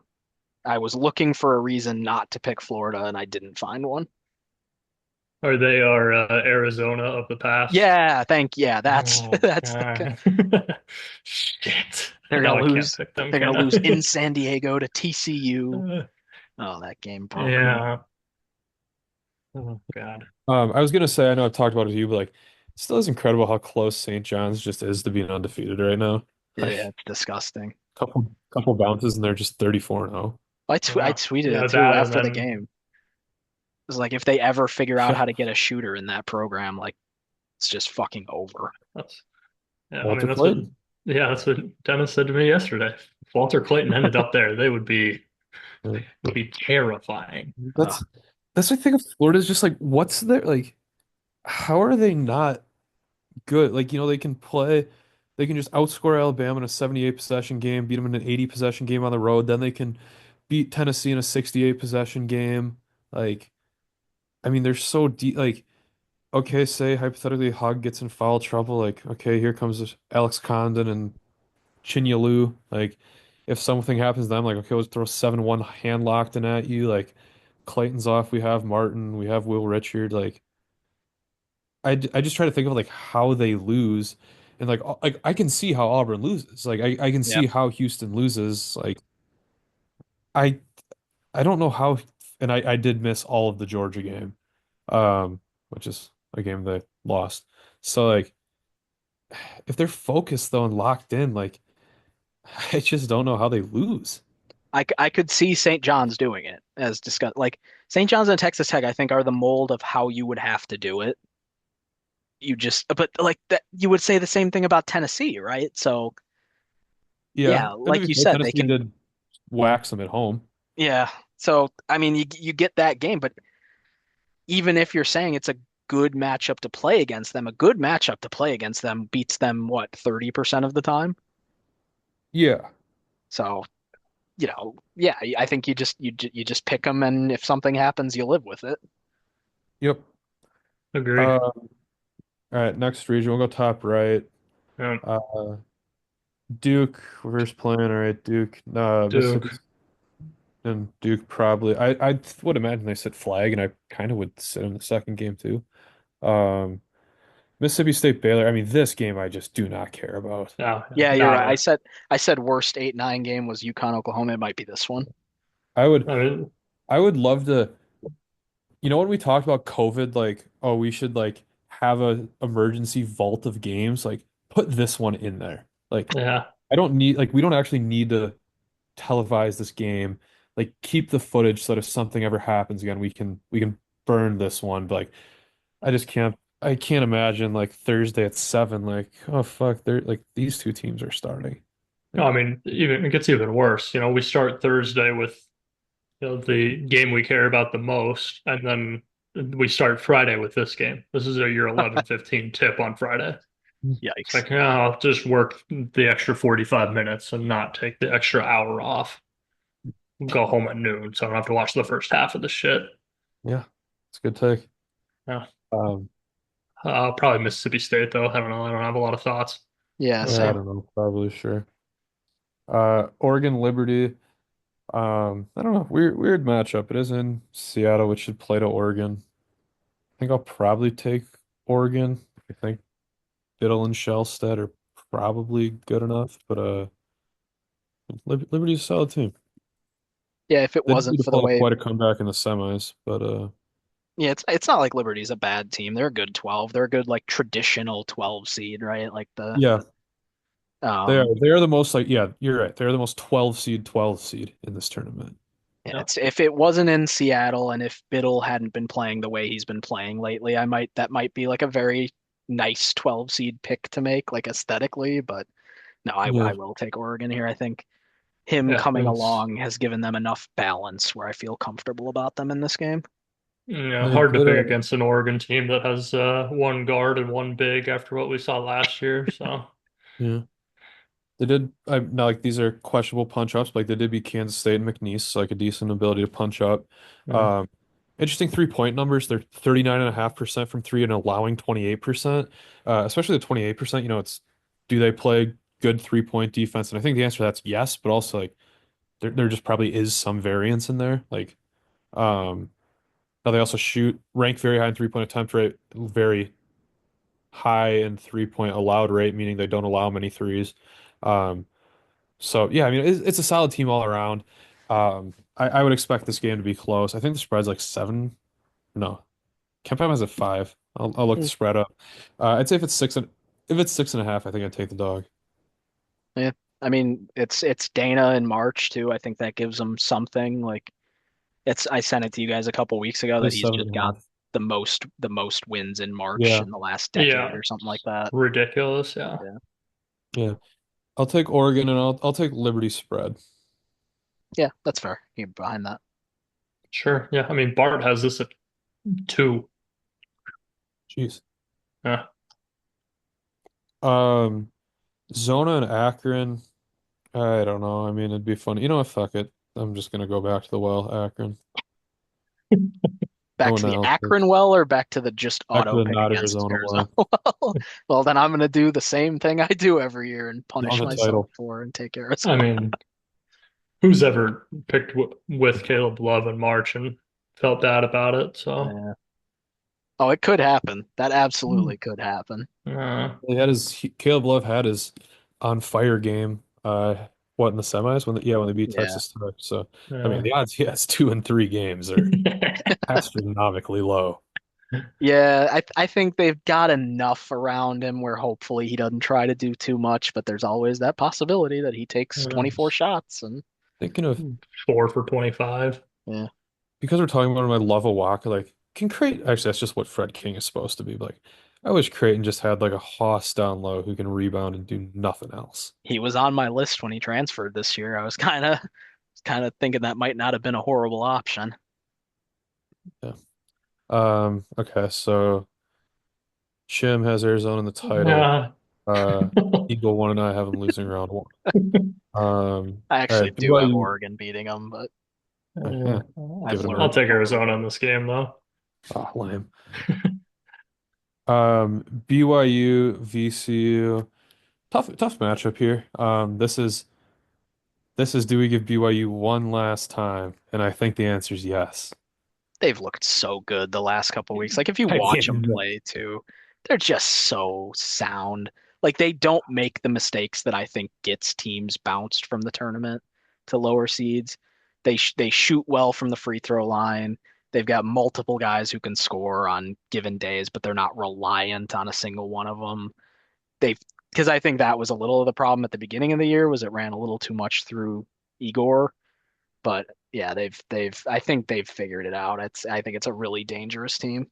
I was looking for a reason not to pick Florida and I didn't find one. Or they are Arizona of the past. Yeah, that's Oh that's the God. Shit. they're Now gonna I can't lose. pick them, They're gonna can lose in I? San Diego to TCU. Oh, that game broke me. Yeah. Oh God. I was gonna say I know I've talked about it to you, but like it still is incredible how close St. John's just is to being undefeated right now. Yeah, Like it's disgusting. couple bounces and they're just 34 and 0. I Yeah. tweeted it Yeah, too that and after the then game. It's like if they ever figure out Yeah. how to get a shooter in that program, like it's just fucking over. that's yeah, I mean Walter that's what Clayton. Yeah, that's what Dennis said to me yesterday. If Walter Clayton ended up there, they Yeah. would be terrifying. That's that's the thing of Florida is just like what's their like how are they not good? Like, they can play, they can just outscore Alabama in a 78 possession game, beat them in an 80 possession game on the road, then they can beat Tennessee in a 68 possession game. Like, I mean, they're so deep. Like, okay, say hypothetically Hug gets in foul trouble. Like, okay, here comes this Alex Condon and Chinyalu. Like, if something happens to them, like, okay, let's throw 7-1 hand locked in at you. Like, Clayton's off. We have Martin. We have Will Richard. Like, I just try to think of like how they lose, and like I can see how Auburn loses. Like, I can Yeah. see how Houston loses. Like, I I don't know how, and I did miss all of the Georgia game, which is a game they lost. So like, if they're focused though and locked in, like I just don't know how they lose. I could see St. John's doing it as discussed. Like St. John's and Texas Tech, I think are the mold of how you would have to do it. You just, but like that, you would say the same thing about Tennessee, right? So Yeah, yeah, and to like be you fair, said, they Tennessee can. did wax them at home. Yeah. So I mean, you get that game, but even if you're saying it's a good matchup to play against them, a good matchup to play against them beats them what, 30% of the time? Yeah. So, yeah, I think you just pick them, and if something happens, you live with it. Yep. Agree. All right, next region, we'll go top right. Yeah, Uh, Duke, reverse plan. All right, Duke. Mississippi Duke. and Duke probably. I would imagine they sit flag, and I kind of would sit in the second game too. Um, Mississippi State Baylor. I mean, this game I just do not care about. No, Yeah, you're right. nada. I said worst 8-9 game was UConn Oklahoma. It might be this one. I would I mean, I would love to. When we talked about COVID, like, oh, we should like have a emergency vault of games. Like, put this one in there. Like, yeah. I don't need like we don't actually need to televise this game. Like, keep the footage so that if something ever happens again, we can burn this one. But like, I can't imagine like Thursday at 7. Like, oh fuck, they're like these two teams are starting. No, Like, I mean, even it gets even worse. We start Thursday with the game we care about the most, and then we start Friday with this game. This is your 11:15 tip on Friday. It's Yikes. like, I'll just work the extra 45 minutes and not take the extra hour off. Go home at noon, so I don't have to watch the first half of the shit. yeah, it's a good take. Yeah. Um, Probably Mississippi State, though. I don't know. I don't have a lot of thoughts. Yeah, yeah, I same. don't know, probably sure. Oregon Liberty. I don't know. Weird matchup. It is in Seattle, which should play to Oregon. I think I'll probably take Oregon. I think Biddle and Shellstead are probably good enough, but Liberty's a solid team. Yeah, if it They just need wasn't to for the pull off way, quite a comeback in the semis, but yeah, it's not like Liberty's a bad team. They're a good 12. They're a good like traditional 12 seed, right? Like the yeah, they are um they are the most like yeah, you're right. They're the most 12 seed in this tournament. yeah, Yeah. it's if it wasn't in Seattle and if Biddle hadn't been playing the way he's been playing lately, that might be like a very nice 12 seed pick to make, like aesthetically, but no, Yeah, I will take Oregon here. I think him Yeah. coming It's along has given them enough balance where I feel comfortable about them in this game. they hard to did pick against an Oregon team that has one guard and one big after what we saw last year. So, yeah. They did. I'm not like these are questionable punch ups, but like they did beat Kansas State and McNeese, so like a decent ability to punch up. yeah. Um, Interesting 3-point numbers. They're 39.5% from three and allowing 28%. Especially the 28%, it's do they play good 3-point defense? And I think the answer to that's yes, but also like there just probably is some variance in there. Like now they also shoot rank very high in 3-point attempt rate, very high in 3-point allowed rate, meaning they don't allow many threes. Um, so yeah, I mean it's a solid team all around. I would expect this game to be close. I think the spread's like 7. No, Kempheim has a 5. I'll look the Hmm. spread up. I'd say if it's 6.5, I think I'd take the dog. Yeah. I mean, it's Dana in March too. I think that gives them something. Like it's I sent it to you guys a couple weeks ago It that is he's seven just and a got half. the most wins in March Yeah, in the last decade Yeah. or something like It's that. ridiculous. Yeah. Yeah. yeah. I'll take Oregon and I'll take Liberty spread. Yeah, that's fair. You're behind that. Sure. Yeah. I mean, Bart has this at two. Jeez. Yeah. Um, Zona and Akron. I don't know. I mean, it'd be funny. You know what? Fuck it. I'm just gonna go back to the well, Akron. Back No to the analysis. Akron well or back to the just Back to auto the pick not against Arizona Arizona well. well? Well, then I'm gonna do the same thing I do every year and You want punish the myself title. for and take I Arizona. mean, who's ever picked with Caleb Love in March and felt bad about it? So, Yeah. Oh, it could happen. That absolutely could happen. Caleb Love had his on fire game. What in the semis when they beat Yeah. Texas Tech. So I mean, uh, the odds he has 2 and 3 games are astronomically low. Yeah, I think they've got enough around him where hopefully he doesn't try to do too much, but there's always that possibility that he takes uh, 24 shots and Thinking of 4 for 25. yeah. because we're talking about him, I love a walk. Like, can Creighton actually that's just what Fred King is supposed to be. But, like, I wish Creighton just had like a hoss down low who can rebound and do nothing else. He was on my list when he transferred this year. I was kind of thinking that might not have been a horrible option. Yeah. Okay, so Chim has Arizona in the title. Yeah. Eagle 1 and I have him losing round one. I All actually right, do have BYU. Oregon beating them, but Yeah, I've give it a I'll learned minute. take over the Arizona in years. this game, though. Oh, lame. BYU, VCU. Tough matchup here. This is do we give BYU one last time? And I think the answer is yes. They've looked so good the last couple weeks. Like if you I watch them mean, play too, they're just so sound. Like they don't make the mistakes that I think gets teams bounced from the tournament to lower seeds. They shoot well from the free throw line. They've got multiple guys who can score on given days, but they're not reliant on a single one of them. They've because I think that was a little of the problem at the beginning of the year was it ran a little too much through Igor, but yeah, they've I think they've figured it out. I think it's a really dangerous team.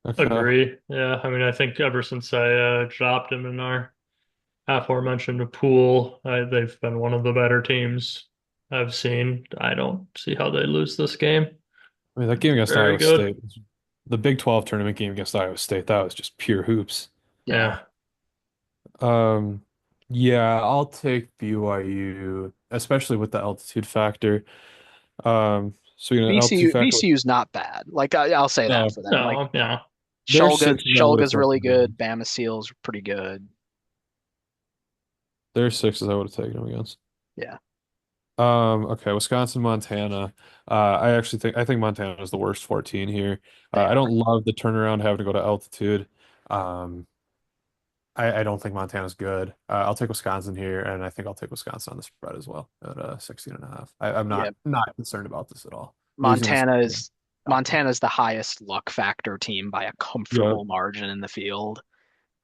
okay. Agree. Yeah. I mean, I think ever since I dropped him in our aforementioned pool, they've been one of the better teams I've seen. I don't see how they lose this game. I mean, that game against Very Iowa good. State, the Big 12 tournament game against Iowa State, that was just pure hoops. Yeah. Yeah. Um, yeah, I'll take BYU, especially with the altitude factor. So altitude VCU factor. VCU's not bad. Like I'll say that No, for them. Like No, yeah. there's sixes I would have Shulga's really taken them good. against. Bama Seal's pretty good. There's sixes I would have taken them against. Yeah. Okay, Wisconsin, Montana. I think Montana is the worst 14 here. They I are. don't love the turnaround having to go to altitude. Um, I don't think Montana's good. I'll take Wisconsin here, and I think I'll take Wisconsin on the spread as well at 16 and a half. I'm Yeah. not concerned about this at all. Losing this, Montana is dominant. Montana's the highest luck factor team by a Yeah, comfortable margin in the field.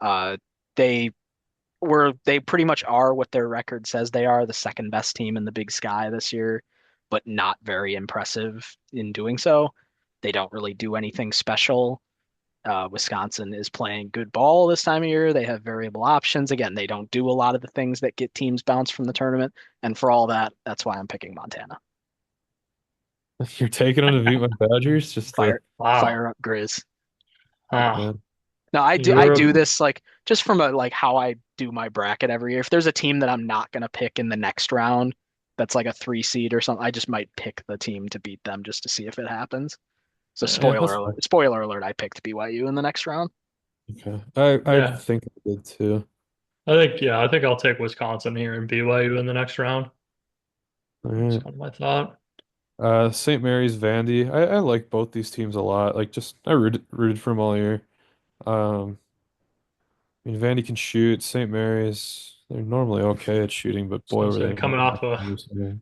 Uh, they they pretty much are what their record says they are, the second best team in the Big Sky this year, but not very impressive in doing so. They don't really do anything special. Wisconsin is playing good ball this time of year. They have variable options. Again, they don't do a lot of the things that get teams bounced from the tournament. And for all that, that's why I'm picking Montana. you're taking them to beat my Badgers. Just the Wow. Fire up Grizz. Wow. man. No, I do Europe. this like just from a like how I do my bracket every year. If there's a team that I'm not gonna pick in the next round, that's like a 3 seed or something, I just might pick the team to beat them just to see if it happens. So Yeah, that's fine. spoiler alert, I picked BYU in the next round. Okay, I Yeah. think I did too. I think I'll take Wisconsin here and BYU in the next round. All That's right. kind of my thought. St. Mary's, Vandy. I like both these teams a lot. Like, just I rooted for them all year. Um, I mean, Vandy can shoot. St. Mary's, they're normally okay at shooting, but So I boy, was were they saying not coming off a recently.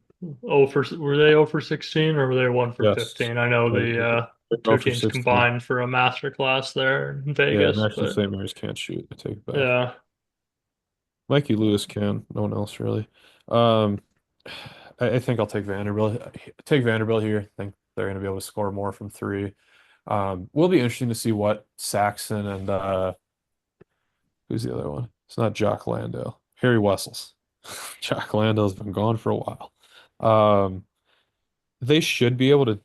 were they 0 for 16 or were they 1 for Yes. 15? I know the They're 0 two for teams 16. combined for a master class there in Yeah, and Vegas, actually, but St. Mary's can't shoot. I take it back. yeah, Mikey Lewis can. No one else really. Um, I think I'll take Vanderbilt. Take Vanderbilt here. I think they're going to be able to score more from three. Will be interesting to see what Saxon and who's the other one? It's not Jock Landale. Harry Wessels. Jack Landale's been gone for a while. Um, they should be able to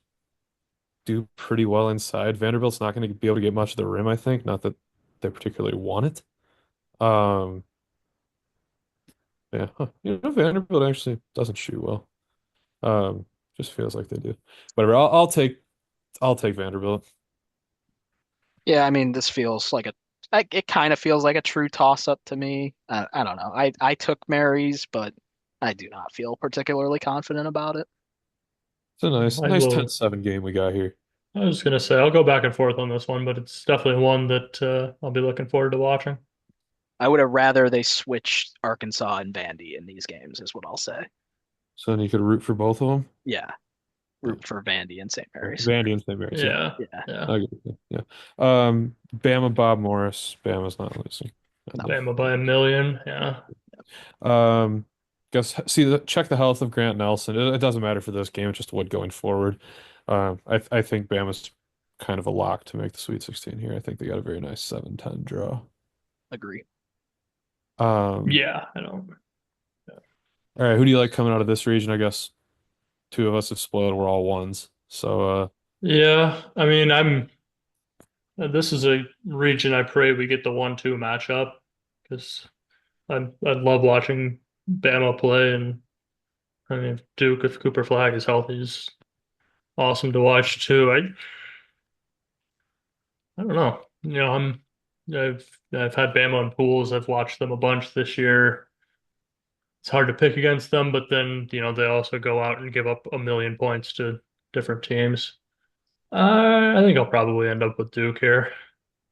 do pretty well inside. Vanderbilt's not going to be able to get much of the rim, I think. Not that they particularly want it. Um, yeah, huh. Vanderbilt actually doesn't shoot well. Just feels like they do. Whatever. I'll take Vanderbilt. Yeah, I mean, this feels like it kind of feels like a true toss-up to me. I don't know. I took Mary's, but I do not feel particularly confident about it. It's a nice, I nice will. 10-7 game we got here. I was gonna say I'll go back and forth on this one, but it's definitely one that I'll be looking forward to watching. I would have rather they switched Arkansas and Vandy in these games, is what I'll say. So then you could root for both of them. Yeah, root for Vandy and St. Mary's. Vandy and St. Mary's, yeah. Yeah, Yeah, yeah. I agree with you. Yeah. Bama Bob Morris. Bama's not losing. no. Bama by a million. Yeah, Um, check the health of Grant Nelson. It doesn't matter for this game. It just would going forward. I think Bama's kind of a lock to make the Sweet 16 here. I think they got a very nice 7-10 draw. Agree. Um, yeah. I don't. all right, who do you like coming out of this region? I guess two of us have split. We're all ones. So, Yeah, I mean, This is a region I pray we get the 1-2 matchup because I love watching Bama play, and I mean, if Duke, if Cooper Flag is healthy, is awesome to watch too. I don't know. I've had Bama in pools. I've watched them a bunch this year. It's hard to pick against them, but then they also go out and give up a million points to different teams. I think I'll probably end up with Duke here.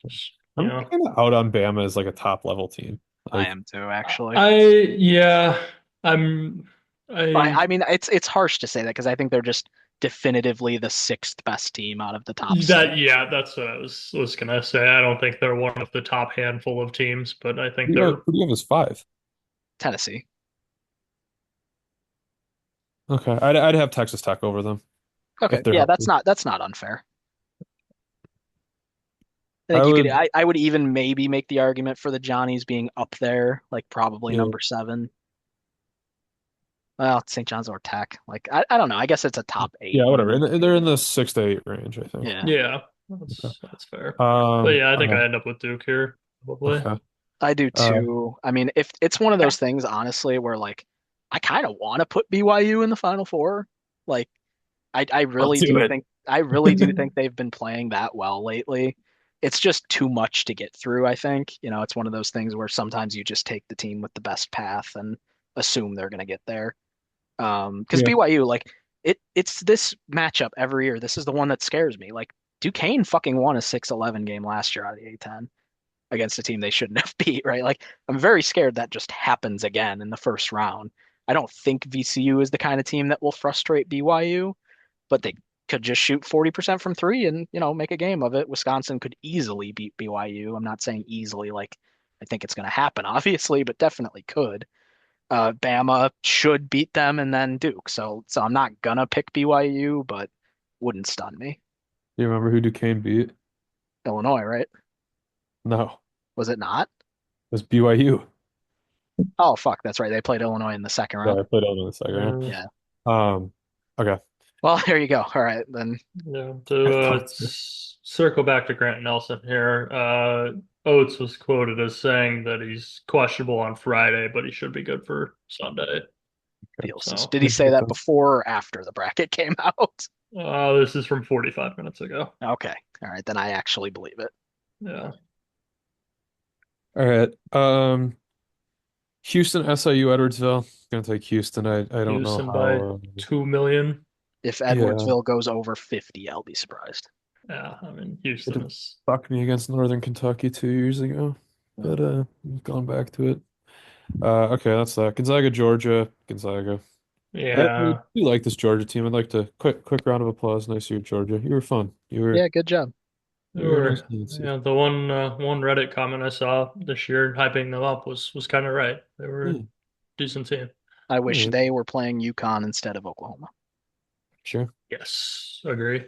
Just, I'm kind of out on Bama as like a top level team. I Like, am too, actually. I yeah, I'm I I mean, it's harsh to say that because I think they're just definitively the sixth best team out of the top six. that yeah, that's what I was gonna say. I don't think they're one of the top handful of teams, but I think they're who do you have as five? Tennessee. Okay, I'd have Texas Tech over them Okay, if they're yeah, healthy. that's not unfair. I I think you could. would, I would even maybe make the argument for the Johnnies being up there, like probably yeah, number seven. Well, St. John's or Tech. Like I don't know. I guess it's a top eight. yeah, whatever. And they're in the 6 to 8 range, I think. Yeah, yeah, Okay. that's fair. But yeah, I think Okay, I end up with Duke here probably. okay. I do Uh, too. I mean, if it's one of those things, honestly, where like I kind of want to put BYU in the Final Four. Like I'll do it. I really do think they've been playing that well lately. It's just too much to get through, I think. It's one of those things where sometimes you just take the team with the best path and assume they're going to get there. Because Yeah, BYU, like it's this matchup every year. This is the one that scares me. Like Duquesne fucking won a 6-11 game last year out of the A10 against a team they shouldn't have beat, right? Like I'm very scared that just happens again in the first round. I don't think VCU is the kind of team that will frustrate BYU, but they could just shoot 40% from three and, make a game of it. Wisconsin could easily beat BYU. I'm not saying easily like I think it's going to happen, obviously, but definitely could. Bama should beat them and then Duke. So I'm not gonna pick BYU, but wouldn't stun me. do you remember who Duquesne beat? Illinois, right? No, it Was it not? was BYU. Oh fuck, that's right. They played Illinois in the second Yeah, round. I played out in the second round. Uh, Yeah. Okay. Well, there you go. All right, then. yeah, to circle back to Grant Nelson here, Oates was quoted as saying that he's questionable on Friday, but he should be good for Sunday. So, Did he say that before or after the bracket came out? this is from 45 minutes ago. Okay. All right, then I actually believe it. Yeah. All right. Houston, SIU, Edwardsville. Gonna take Houston. I don't know Houston by how. 2 million. If Yeah, Edwardsville goes over 50, I'll be surprised. Yeah, I mean, it Houston did is, fuck me against Northern Kentucky 2 years ago, Yeah. but I've gone back to it. Okay, that's that. Gonzaga, Georgia, Gonzaga. I yeah, do like this Georgia team. I'd like to quick round of applause. Nice year, Georgia. You were fun. Yeah, good job. they You were nice were, to see. yeah, the one Reddit comment I saw this year hyping them up was kind of right. They were a Yeah, decent team. I wish yeah, they were playing UConn instead of Oklahoma. sure. Yes, agree.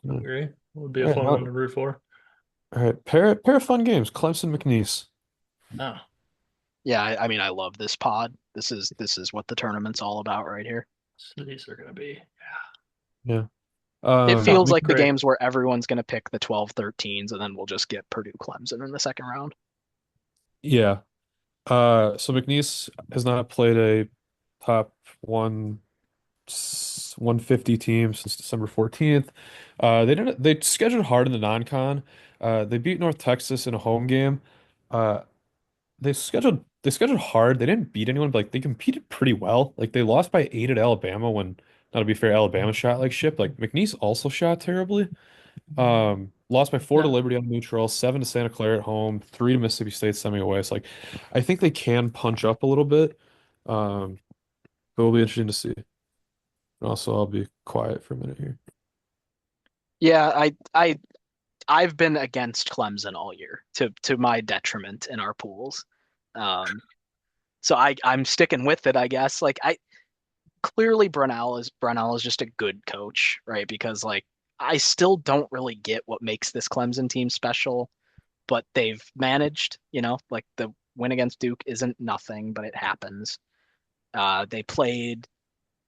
Yeah. Agree. Would be a All right, fun one to root for. all right. Pair of fun games. Clemson, McNeese. Ah, Yeah, I mean, I love this pod. This is what the tournament's all about right here. So these are going to be, Yeah. It no, feels it'll be like the great. games where everyone's going to pick the 12-13s, and then we'll just get Purdue Clemson in the second round. Yeah. So McNeese has not played a top one 150 team since December 14th. They scheduled hard in the non-con. They beat North Texas in a home game. Uh, they scheduled hard. They didn't beat anyone, but like they competed pretty well. Like they lost by 8 at Alabama when, now to be fair, Alabama shot like shit. Like McNeese also shot terribly. Lost by 4 to Yeah. Liberty on neutral, 7 to Santa Clara at home, 3 to Mississippi State semi away. So like I think they can punch up a little bit. Um, but it'll be interesting to see. Also, I'll be quiet for a minute here. Yeah, I've been against Clemson all year to my detriment in our pools. Um, so I'm sticking with it, I guess. Like I clearly Brunell is just a good coach, right? Because like I still don't really get what makes this Clemson team special, but they've managed, like the win against Duke isn't nothing, but it happens. They played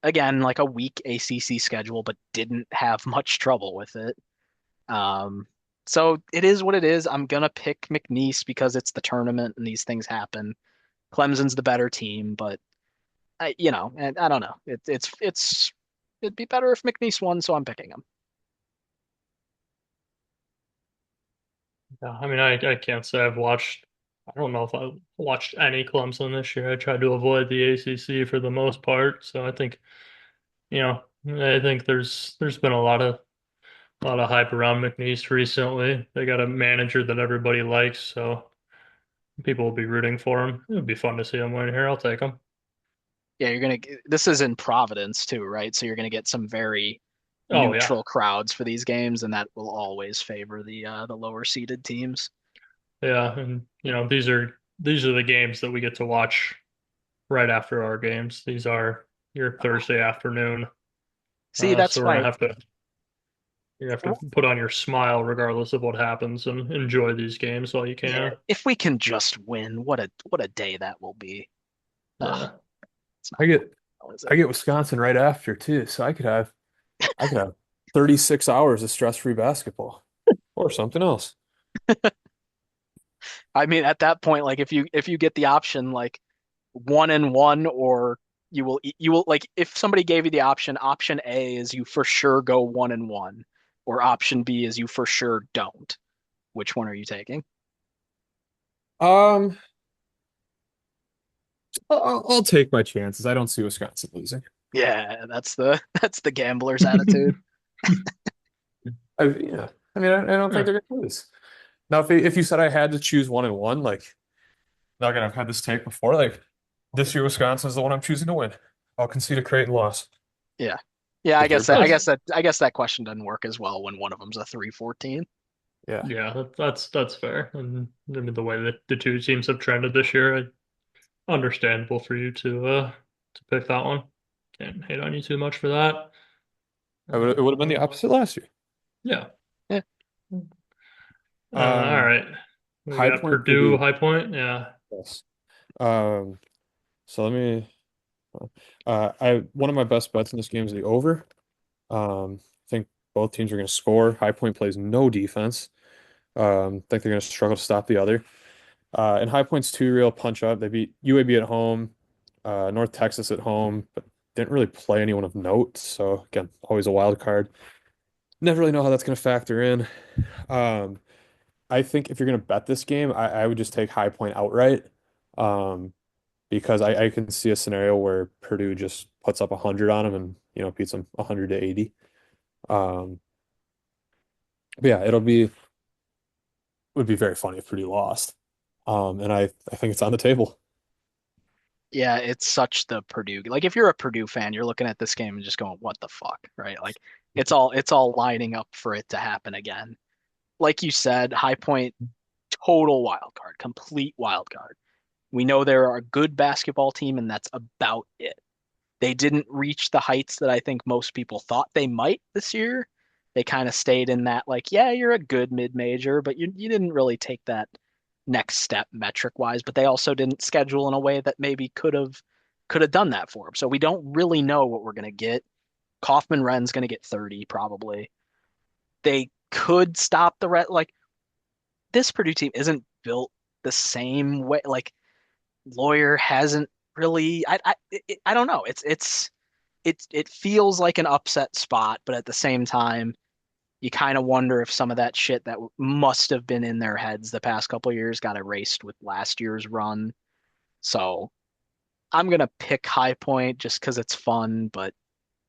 again like a weak ACC schedule, but didn't have much trouble with it. Um, so it is what it is. I'm gonna pick McNeese because it's the tournament and these things happen. Clemson's the better team, but and I don't know. It'd be better if McNeese won, so I'm picking him. Yeah, I mean, I can't say I've watched, I don't know if I watched any Clemson this year. I tried to avoid the ACC for the most part. So I think, you know, I think there's been a lot of hype around McNeese recently. They got a manager that everybody likes, so people will be rooting for him. It would be fun to see him win here. I'll take him. Yeah, this is in Providence too, right? So you're gonna get some very Oh yeah. neutral crowds for these games, and that will always favor the lower seeded teams. Yeah, and these are the games that we get to watch right after our games. These are your Thursday afternoon. See, that's So we're gonna why have to you have to put on your smile regardless of what happens and enjoy these games while you yeah, can. if we can just win, what a day that will be. Ugh, Yeah. it's I not get fun, is I it? get Wisconsin right after too, so I could have 36 hours of stress-free basketball or something else. I mean, at that point, like if you get the option, like 1-1, or you will like if somebody gave you the option A is you for sure go 1-1, or option B is you for sure don't. Which one are you taking? Um, I'll take my chances. I don't see Wisconsin losing. Yeah, that's the gambler's attitude. Yeah. I mean, I don't think Yeah. they're gonna lose. Now, if you said I had to choose 1-1, like, not gonna have had this take before, like, this year Wisconsin is the one I'm choosing to win. I'll concede a Creighton loss Yeah. Yeah, I because they're guess that I better. guess that I guess that question doesn't work as well when one of them's a 3-14. Yeah. Yeah, that's fair. And I mean, the way that the two teams have trended this year, understandable for you to pick that one. Can't hate on you too much for that. It would have been the Uh, opposite last year. yeah. Yeah. All Um, right. We High got Point Purdue, Purdue. High Point. Yeah. Yes. Um, so let me. I one of my best bets in this game is the over. I think both teams are going to score. High Point plays no defense. Think they're going to struggle to stop the other. And High Point's two real punch up. They beat UAB at home, North Texas at home, but didn't really play anyone of note. So again, always a wild card. Never really know how that's going to factor in. Um, I think if you're going to bet this game, I would just take High Point outright. Um, because I can see a scenario where Purdue just puts up 100 on them and beats them 100 to 80. Um, but yeah, would be very funny if Purdue lost. And I think it's on the table. Yeah, it's such the Purdue. Like if you're a Purdue fan, you're looking at this game and just going, "What the fuck?" Right? Like it's all lining up for it to happen again. Like you said, High Point, total wild card, complete wild card. We know they're a good basketball team, and that's about it. They didn't reach the heights that I think most people thought they might this year. They kind of stayed in that, like, yeah, you're a good mid-major, but you didn't really take that next step metric wise. But they also didn't schedule in a way that maybe could have could have done that for him. So we don't really know what we're going to get. Kaufman Ren's going to get 30 probably. They could stop the red. Like this Purdue team isn't built the same way. Like Lawyer hasn't really. I don't know. It feels like an upset spot, but at the same time, you kind of wonder if some of that shit that must have been in their heads the past couple of years got erased with last year's run. So I'm gonna pick High Point just because it's fun, but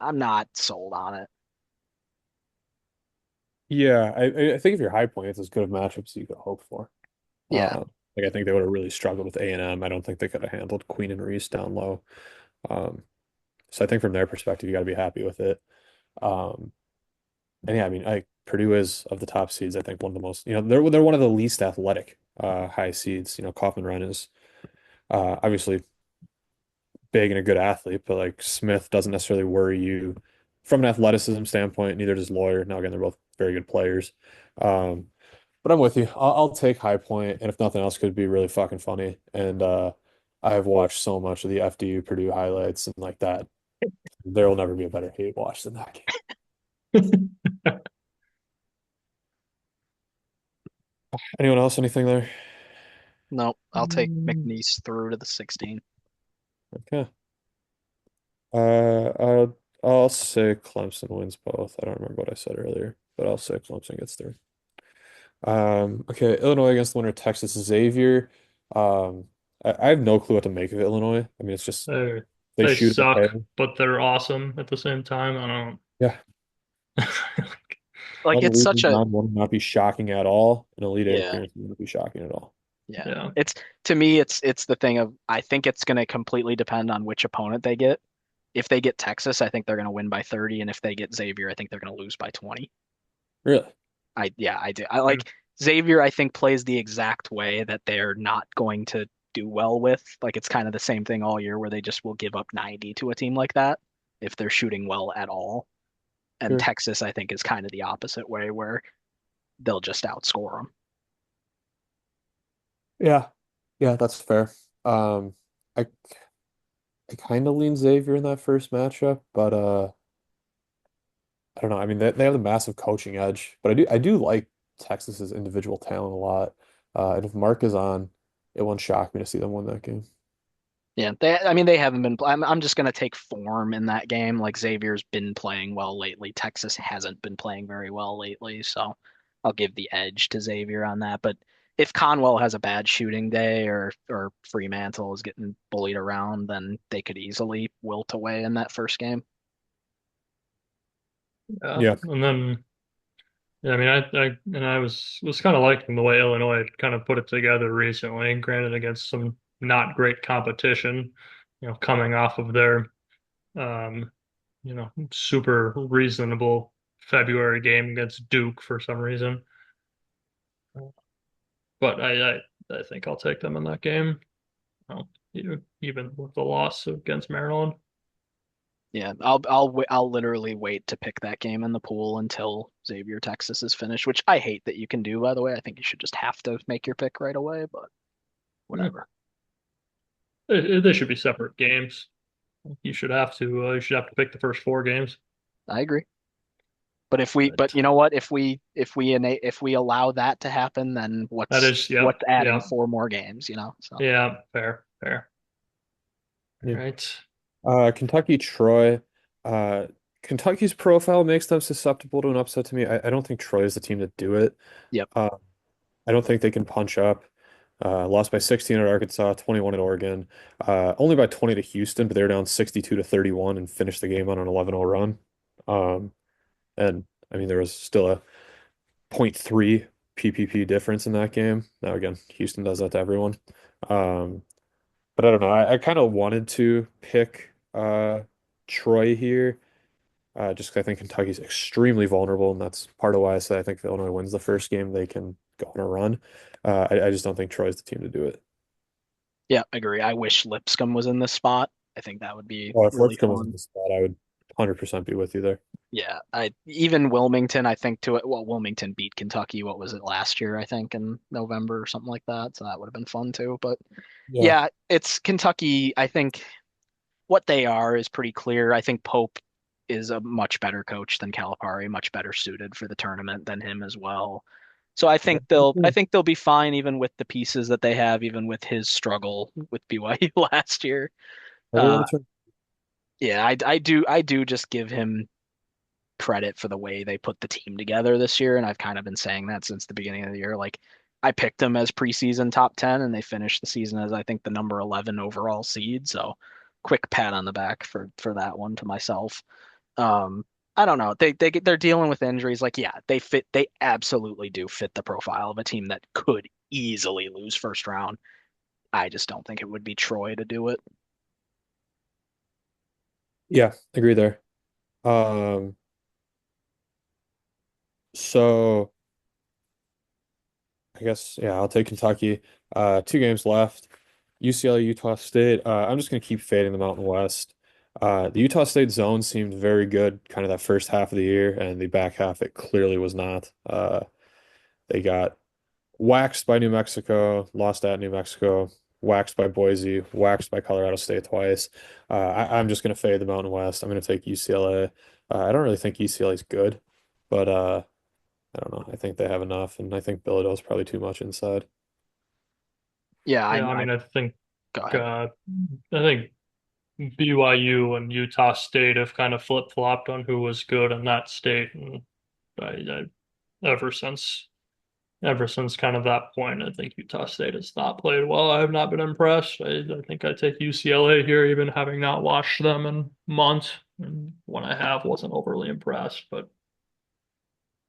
I'm not sold on it. Yeah, I think if you're High Point, it's as good of matchups as you could hope for. Yeah, Like I think they would have really struggled with A&M. I don't think they could have handled Queen and Reese down low. Um, so I think from their perspective, you got to be happy with it. Um, and yeah, I mean, Purdue is of the top seeds. I think one of the most, they're one of the least athletic high seeds. Kaufman Run is obviously big and a good athlete, but like Smith doesn't necessarily worry you from an athleticism standpoint. Neither does Lawyer. Now again, they're both very good players. Um, but I'm with you. I'll take High Point, and if nothing else, could be really fucking funny. And I've watched so much of the FDU Purdue highlights and like that. There will never be a better hate watch than that game. Anyone else? Anything there? no, I'll take McNeese through to the 16. Okay. I'll say Clemson wins both. I don't remember what I said earlier, but I'll say Clemson gets through. Okay, Illinois against the winner of Texas Xavier. Um, I have no clue what to make of Illinois. I mean, it's just They they they shoot okay. suck, but they're awesome at the same time. I Yeah, don't. Like it's Elite such a Rebound would not be shocking at all. An Elite Eight yeah, appearance would not be shocking at all. yeah. Yeah. It's to me, it's the thing of I think it's going to completely depend on which opponent they get. If they get Texas, I think they're going to win by 30, and if they get Xavier, I think they're going to lose by 20. Really? I do. I like Xavier, I think plays the exact way that they're not going to do well with. Like it's kind of the same thing all year where they just will give up 90 to a team like that if they're shooting well at all. And Sure. Texas, I think, is kind of the opposite way where they'll just outscore them. Yeah. Yeah, that's fair. Um, I I kind of lean Xavier in that first matchup, but I don't know. I mean, they have the massive coaching edge, but I do like Texas's individual talent a lot. And if Mark is on, it won't shock me to see them win that game. Yeah, I mean, they haven't been. I'm just going to take form in that game. Like Xavier's been playing well lately. Texas hasn't been playing very well lately, so I'll give the edge to Xavier on that. But if Conwell has a bad shooting day or Fremantle is getting bullied around, then they could easily wilt away in that first game. Yeah. Yeah. And then yeah, I mean I was kind of liking the way Illinois kind of put it together recently, granted against some not great competition, coming off of their um, super reasonable February game against Duke for some reason. But I think I'll take them in that game. Even with the loss against Maryland. Yeah, I'll literally wait to pick that game in the pool until Xavier Texas is finished, which I hate that you can do, by the way. I think you should just have to make your pick right away, but Yeah. whatever. They should be separate games. You should have to pick the first four games. I agree. But But you know what? If we allow that to happen, then that is, what's yep, adding yeah, four more games, So yeah, fair, fair. All Yeah. right. Kentucky, Troy. Uh, Kentucky's profile makes them susceptible to an upset to me. I don't think Troy is the team to do it. yep. Uh, I don't think they can punch up. Lost by 16 at Arkansas, 21 at Oregon, only by 20 to Houston, but they're down 62 to 31 and finished the game on an 11-0 run. Um, and I mean, there was still a point 0.3 PPP difference in that game. Now, again, Houston does that to everyone. Um, but I don't know. I kind of wanted to pick Troy here, just because I think Kentucky's extremely vulnerable, and that's part of why I say I think if Illinois wins the first game, they can go on a run. I just don't think Troy's the team to do it. Yeah, I agree. I wish Lipscomb was in this spot. I think that would be Well, if really Lipscomb was in fun. the spot, I would 100% be with you there. Yeah, I even Wilmington, I think to it. Well, Wilmington beat Kentucky. What was it last year? I think in November or something like that. So that would have been fun too. But Yeah. yeah, it's Kentucky. I think what they are is pretty clear. I think Pope is a much better coach than Calipari, much better suited for the tournament than him as well. So I think they'll be fine even with the pieces that they have, even with his struggle with BYU last year. Are they in Uh, the tournament? yeah, I do just give him credit for the way they put the team together this year, and I've kind of been saying that since the beginning of the year. Like I picked them as preseason top 10, and they finished the season as I think the number 11 overall seed. So quick pat on the back for that one to myself. Um, I don't know. They're dealing with injuries. Like, yeah, they absolutely do fit the profile of a team that could easily lose first round. I just don't think it would be Troy to do it. Yeah, agree there. Um, so I guess yeah, I'll take Kentucky. Two games left. UCLA, Utah State. I'm just gonna keep fading the Mountain West. The Utah State zone seemed very good, kind of that first half of the year, and the back half it clearly was not. They got waxed by New Mexico, lost at New Mexico, waxed by Boise, waxed by Colorado State twice. I'm just gonna fade the Mountain West. I'm gonna take UCLA. I don't really think UCLA is good, but I don't know. I think they have enough, and I think Bilodeau's probably too much inside. Yeah, Yeah, I I mean, go ahead. uh, I think BYU and Utah State have kind of flip-flopped on who was good in that state, and I ever since ever since kind of that point, I think Utah State has not played well. I have not been impressed. I think I take UCLA here, even having not watched them in months. And when I have, wasn't overly impressed, but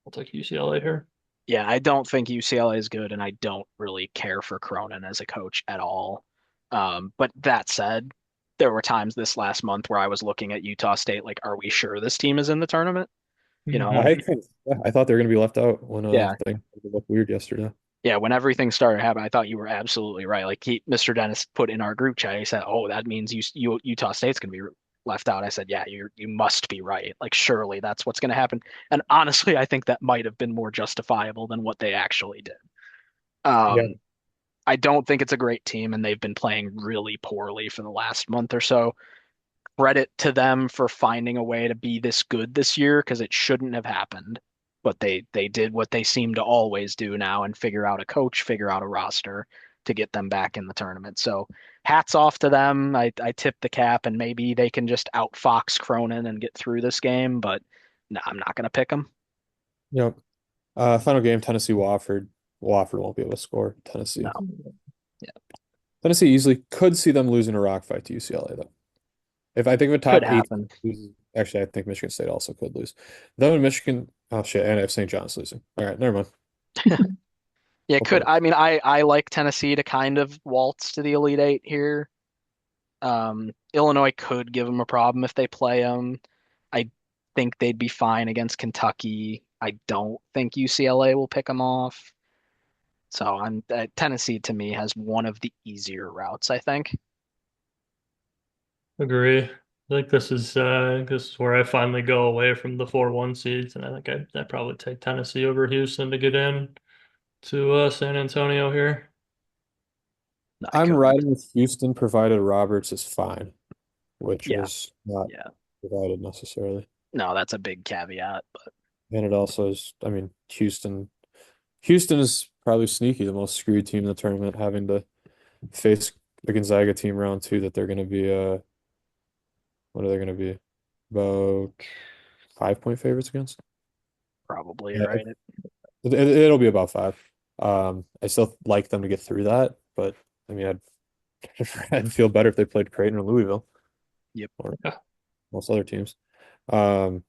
I'll take UCLA here. Yeah, I don't think UCLA is good, and I don't really care for Cronin as a coach at all. But that said, there were times this last month where I was looking at Utah State, like, are we sure this team is in the tournament? You know, I think yeah, I thought they were gonna be left out when yeah, things looked weird yesterday. yeah. When everything started happening, I thought you were absolutely right. Like Mr. Dennis put in our group chat, he said, "Oh, that means Utah State's gonna be left out." I said, "Yeah, you must be right. Like, surely that's what's gonna happen." And honestly, I think that might have been more justifiable than what they actually did. Yeah. Um, I don't think it's a great team, and they've been playing really poorly for the last month or so. Credit to them for finding a way to be this good this year because it shouldn't have happened. But they did what they seem to always do now and figure out a coach, figure out a roster to get them back in the tournament. So hats off to them. I tip the cap, and maybe they can just outfox Cronin and get through this game. But no, I'm not going to pick them. Yep. Final game, Tennessee Wofford. Wofford won't be able to score. No, Tennessee. yeah, Tennessee easily could see them losing a rock fight to UCLA though. If I think of a could top eight happen. loses, actually I think Michigan State also could lose. Though in Michigan, oh shit, and I have St. John's losing. All right, never mind. Yeah, it We'll put could. it. I mean, I like Tennessee to kind of waltz to the Elite Eight here. Illinois could give them a problem if they play them. I think they'd be fine against Kentucky. I don't think UCLA will pick them off. So I'm Tennessee to me has one of the easier routes, I think. Agree. I think this is where I finally go away from the 4-1 seeds, and I think I'd probably take Tennessee over Houston to get in to San Antonio here. I I'm couldn't. riding with Houston provided Roberts is fine, which Yeah, was not yeah. provided necessarily. No, that's a big caveat. But And it also is, I mean, Houston is probably sneaky the most screwed team in the tournament, having to face the Gonzaga team round two that they're going to be what are they going to be? About 5 point favorites against? probably Yeah, right. it'll be about five. I still like them to get through that, but I mean, I'd feel better if they played Creighton or Louisville Yep. or Yeah, most other teams. All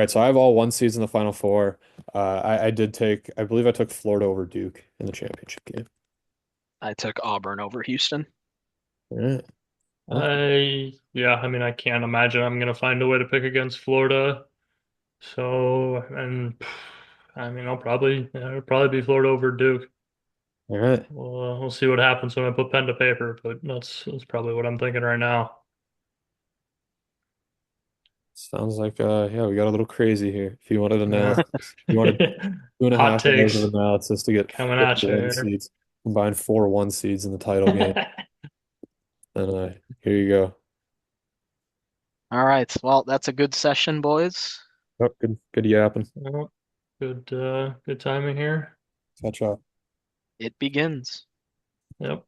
right, so I have all one seeds in the Final Four. I did take, I believe I took Florida over Duke in the championship game. I took Auburn over Houston. All right. Well, yeah, I mean, I can't imagine I'm gonna find a way to pick against Florida. So, and I mean, it'll probably be Florida over Duke. all right. We'll see what happens when I put pen to paper, but that's probably what I'm thinking right now. Sounds like yeah, we got a little crazy here. If you wanted Yeah. analysis, you wanted two and a Hot half hours of takes analysis to get coming four at you one here. seeds, combine 4 1 seeds in the title game. And here you go. All right. Well, that's a good session, boys. Oh, good yapping. Well, good timing here. Catch up. It begins. Yep.